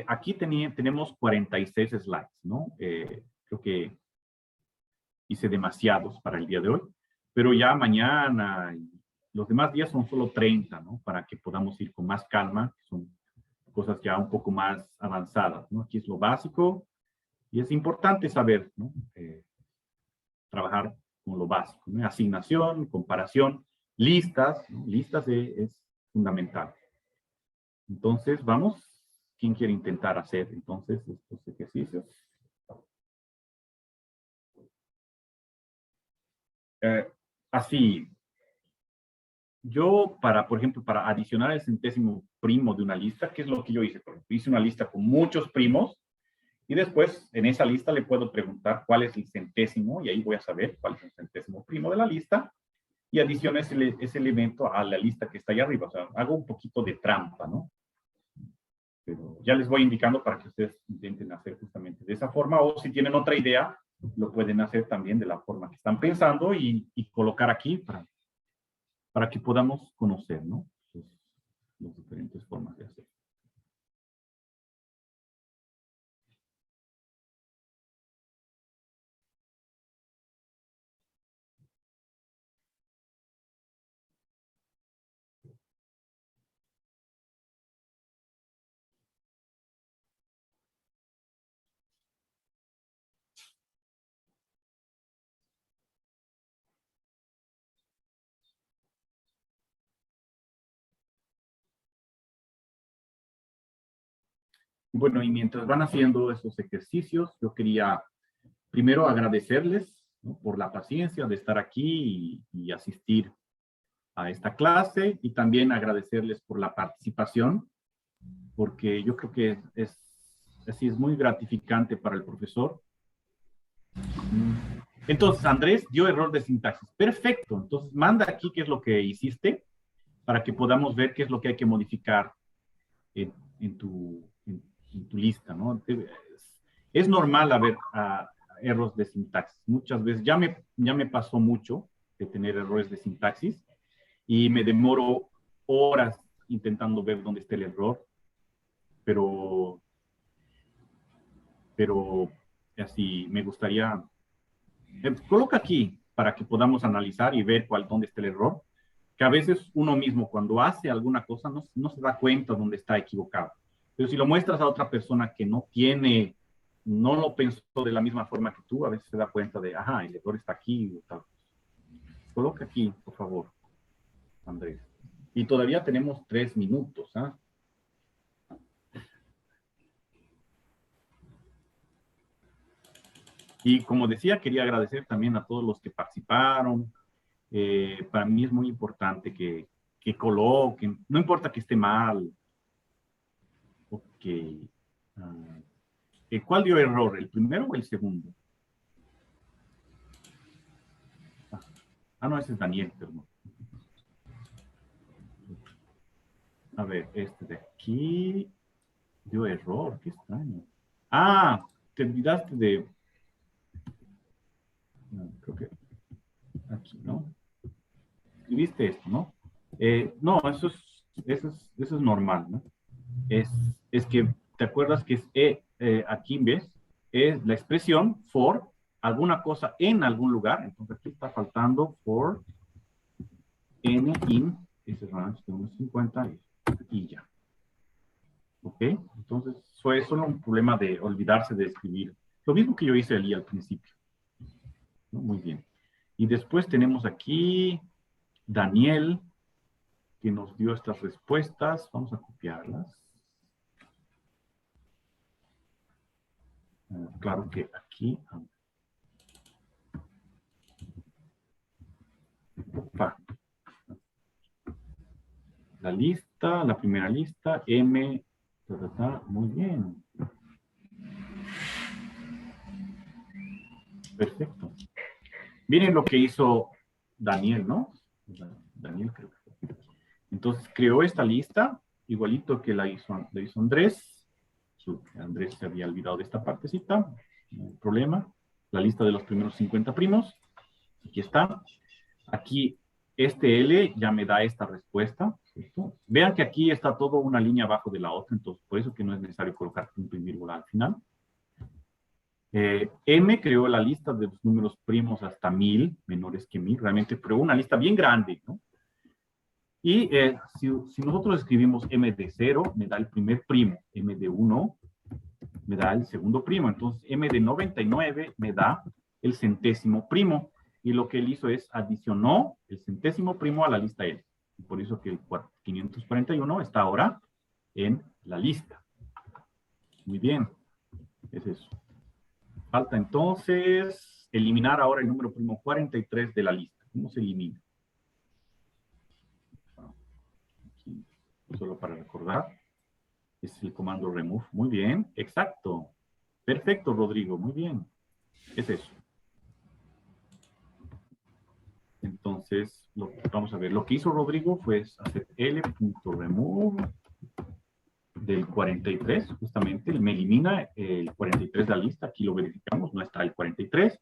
aquí tenemos 46 slides, ¿no? Creo que hice demasiados para el día de hoy, pero ya mañana y los demás días son solo 30, ¿no? Para que podamos ir con más calma, son cosas ya un poco más avanzadas, ¿no? Aquí es lo básico y es importante saber, ¿no? Trabajar con lo básico, ¿no? Asignación, comparación, listas, ¿no? Listas es fundamental. Entonces, vamos. ¿Quién quiere intentar hacer entonces estos ejercicios? Así, yo por ejemplo, para adicionar el centésimo primo de una lista, ¿qué es lo que yo hice? Hice una lista con muchos primos y después en esa lista le puedo preguntar cuál es el centésimo y ahí voy a saber cuál es el centésimo primo de la lista y adiciono ese elemento a la lista que está ahí arriba. O sea, hago un poquito de trampa, ¿no? Pero ya les voy indicando para que ustedes intenten hacer justamente de esa forma, o si tienen otra idea, lo pueden hacer también de la forma que están pensando y colocar aquí para que podamos conocer, ¿no? Las diferentes formas de hacer. Bueno, y mientras van haciendo esos ejercicios, yo quería primero agradecerles, ¿no? Por la paciencia de estar aquí y asistir a esta clase, y también agradecerles por la participación, porque yo creo que es así es muy gratificante para el profesor. Entonces, Andrés dio error de sintaxis. Perfecto. Entonces, manda aquí qué es lo que hiciste para que podamos ver qué es lo que hay que modificar en tu lista, ¿no? Es normal haber errores de sintaxis. Muchas veces, ya me pasó mucho de tener errores de sintaxis y me demoro horas intentando ver dónde está el error, pero así me gustaría... coloca aquí para que podamos analizar y ver dónde está el error, que a veces uno mismo cuando hace alguna cosa no se da cuenta dónde está equivocado. Pero si lo muestras a otra persona que no lo pensó de la misma forma que tú, a veces se da cuenta de, ajá, el error está aquí o tal. Coloca aquí, por favor, Andrés. Y todavía tenemos 3 minutos, ¿ah? Y como decía, quería agradecer también a todos los que participaron. Para mí es muy importante que coloquen, no importa que esté mal. Ok. ¿Cuál dio error? ¿El primero o el segundo? No, ese es Daniel, perdón. A ver, este de aquí dio error, qué extraño. Te olvidaste de... No, creo que aquí, ¿no? Escribiste esto, ¿no? No, eso es normal, ¿no? Es que, ¿te acuerdas que aquí ves? Es la expresión for alguna cosa en algún lugar. Entonces aquí está faltando for n in, ese es range de 1.50 y ya. ¿Ok? Entonces fue solo un problema de olvidarse de escribir. Lo mismo que yo hice allí al principio. ¿No? Muy bien. Y después tenemos aquí Daniel, que nos dio estas respuestas. Vamos a copiarlas. Claro que aquí. Opa. La lista, la primera lista, M. Muy bien. Perfecto. Miren lo que hizo Daniel, ¿no? Daniel creo que fue. Entonces creó esta lista, igualito que la hizo Andrés. Andrés se había olvidado de esta partecita, no hay problema. La lista de los primeros 50 primos. Aquí está. Aquí este L ya me da esta respuesta. ¿Cierto? Vean que aquí está todo una línea abajo de la otra, entonces por eso que no es necesario colocar punto y vírgula al final. M creó la lista de los números primos hasta 1000, menores que 1000, realmente creó una lista bien grande, ¿no? Y si nosotros escribimos M de 0, me da el primer primo, M de 1 me da el segundo primo, entonces M de 99 me da el centésimo primo, y lo que él hizo es adicionó el centésimo primo a la lista L, y por eso que el 541 está ahora en la lista. Muy bien, es eso. Falta entonces eliminar ahora el número primo 43 de la lista. ¿Cómo se elimina? Aquí, solo para recordar. Es el comando remove. Muy bien, exacto. Perfecto, Rodrigo, muy bien. Es eso. Entonces, vamos a ver. Lo que hizo Rodrigo fue hacer l.remove del 43, justamente. Me elimina el 43 de la lista. Aquí lo verificamos, no está el 43.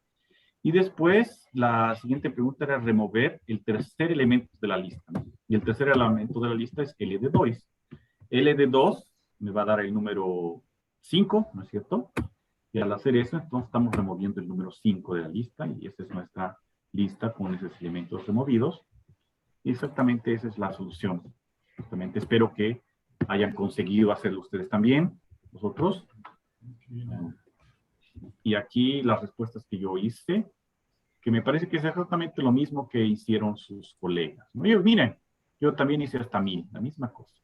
Y después, la siguiente pregunta era remover el tercer elemento de la lista, ¿no? Y el tercer elemento de la lista es L de 2. L de 2 me va a dar el número 5, ¿no es cierto? Y al hacer eso, entonces estamos removiendo el número 5 de la lista, y esta es nuestra lista con esos elementos removidos. Y exactamente esa es la solución. Justamente espero que hayan conseguido hacerlo ustedes también, vosotros. Y aquí las respuestas que yo hice, que me parece que es exactamente lo mismo que hicieron sus colegas. Miren, yo también hice hasta 1000, la misma cosa.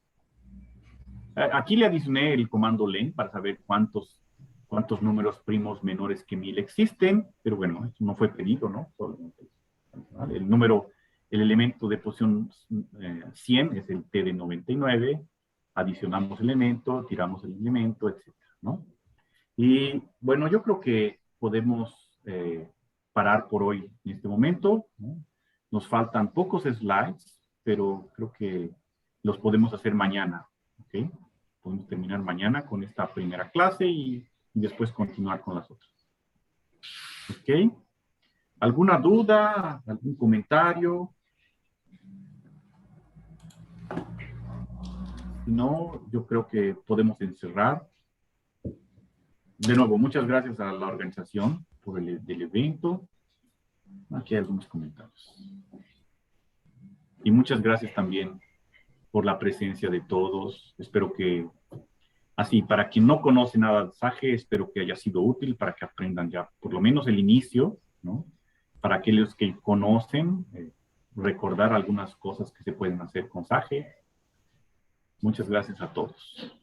Aquí le adicioné el comando len para saber cuántos números primos menores que 1000 existen, pero bueno, eso no fue pedido, ¿no? El elemento de posición 100 es el T de 99, adicionamos el elemento, tiramos el elemento, etcétera, ¿no? Y bueno, yo creo que podemos parar por hoy en este momento, ¿no? Nos faltan pocos slides, pero creo que los podemos hacer mañana, ¿ok? Podemos terminar mañana con esta primera clase y después continuar con las otras. ¿Ok? ¿Alguna duda? ¿Algún comentario? Si no, yo creo que podemos encerrar. De nuevo, muchas gracias a la organización por del evento. Aquí hay algunos comentarios. Y muchas gracias también por la presencia de todos. Espero que, así, para quien no conoce nada de SAGE, espero que haya sido útil para que aprendan ya por lo menos el inicio, ¿no? Para aquellos que conocen, recordar algunas cosas que se pueden hacer con SAGE. Muchas gracias a todos.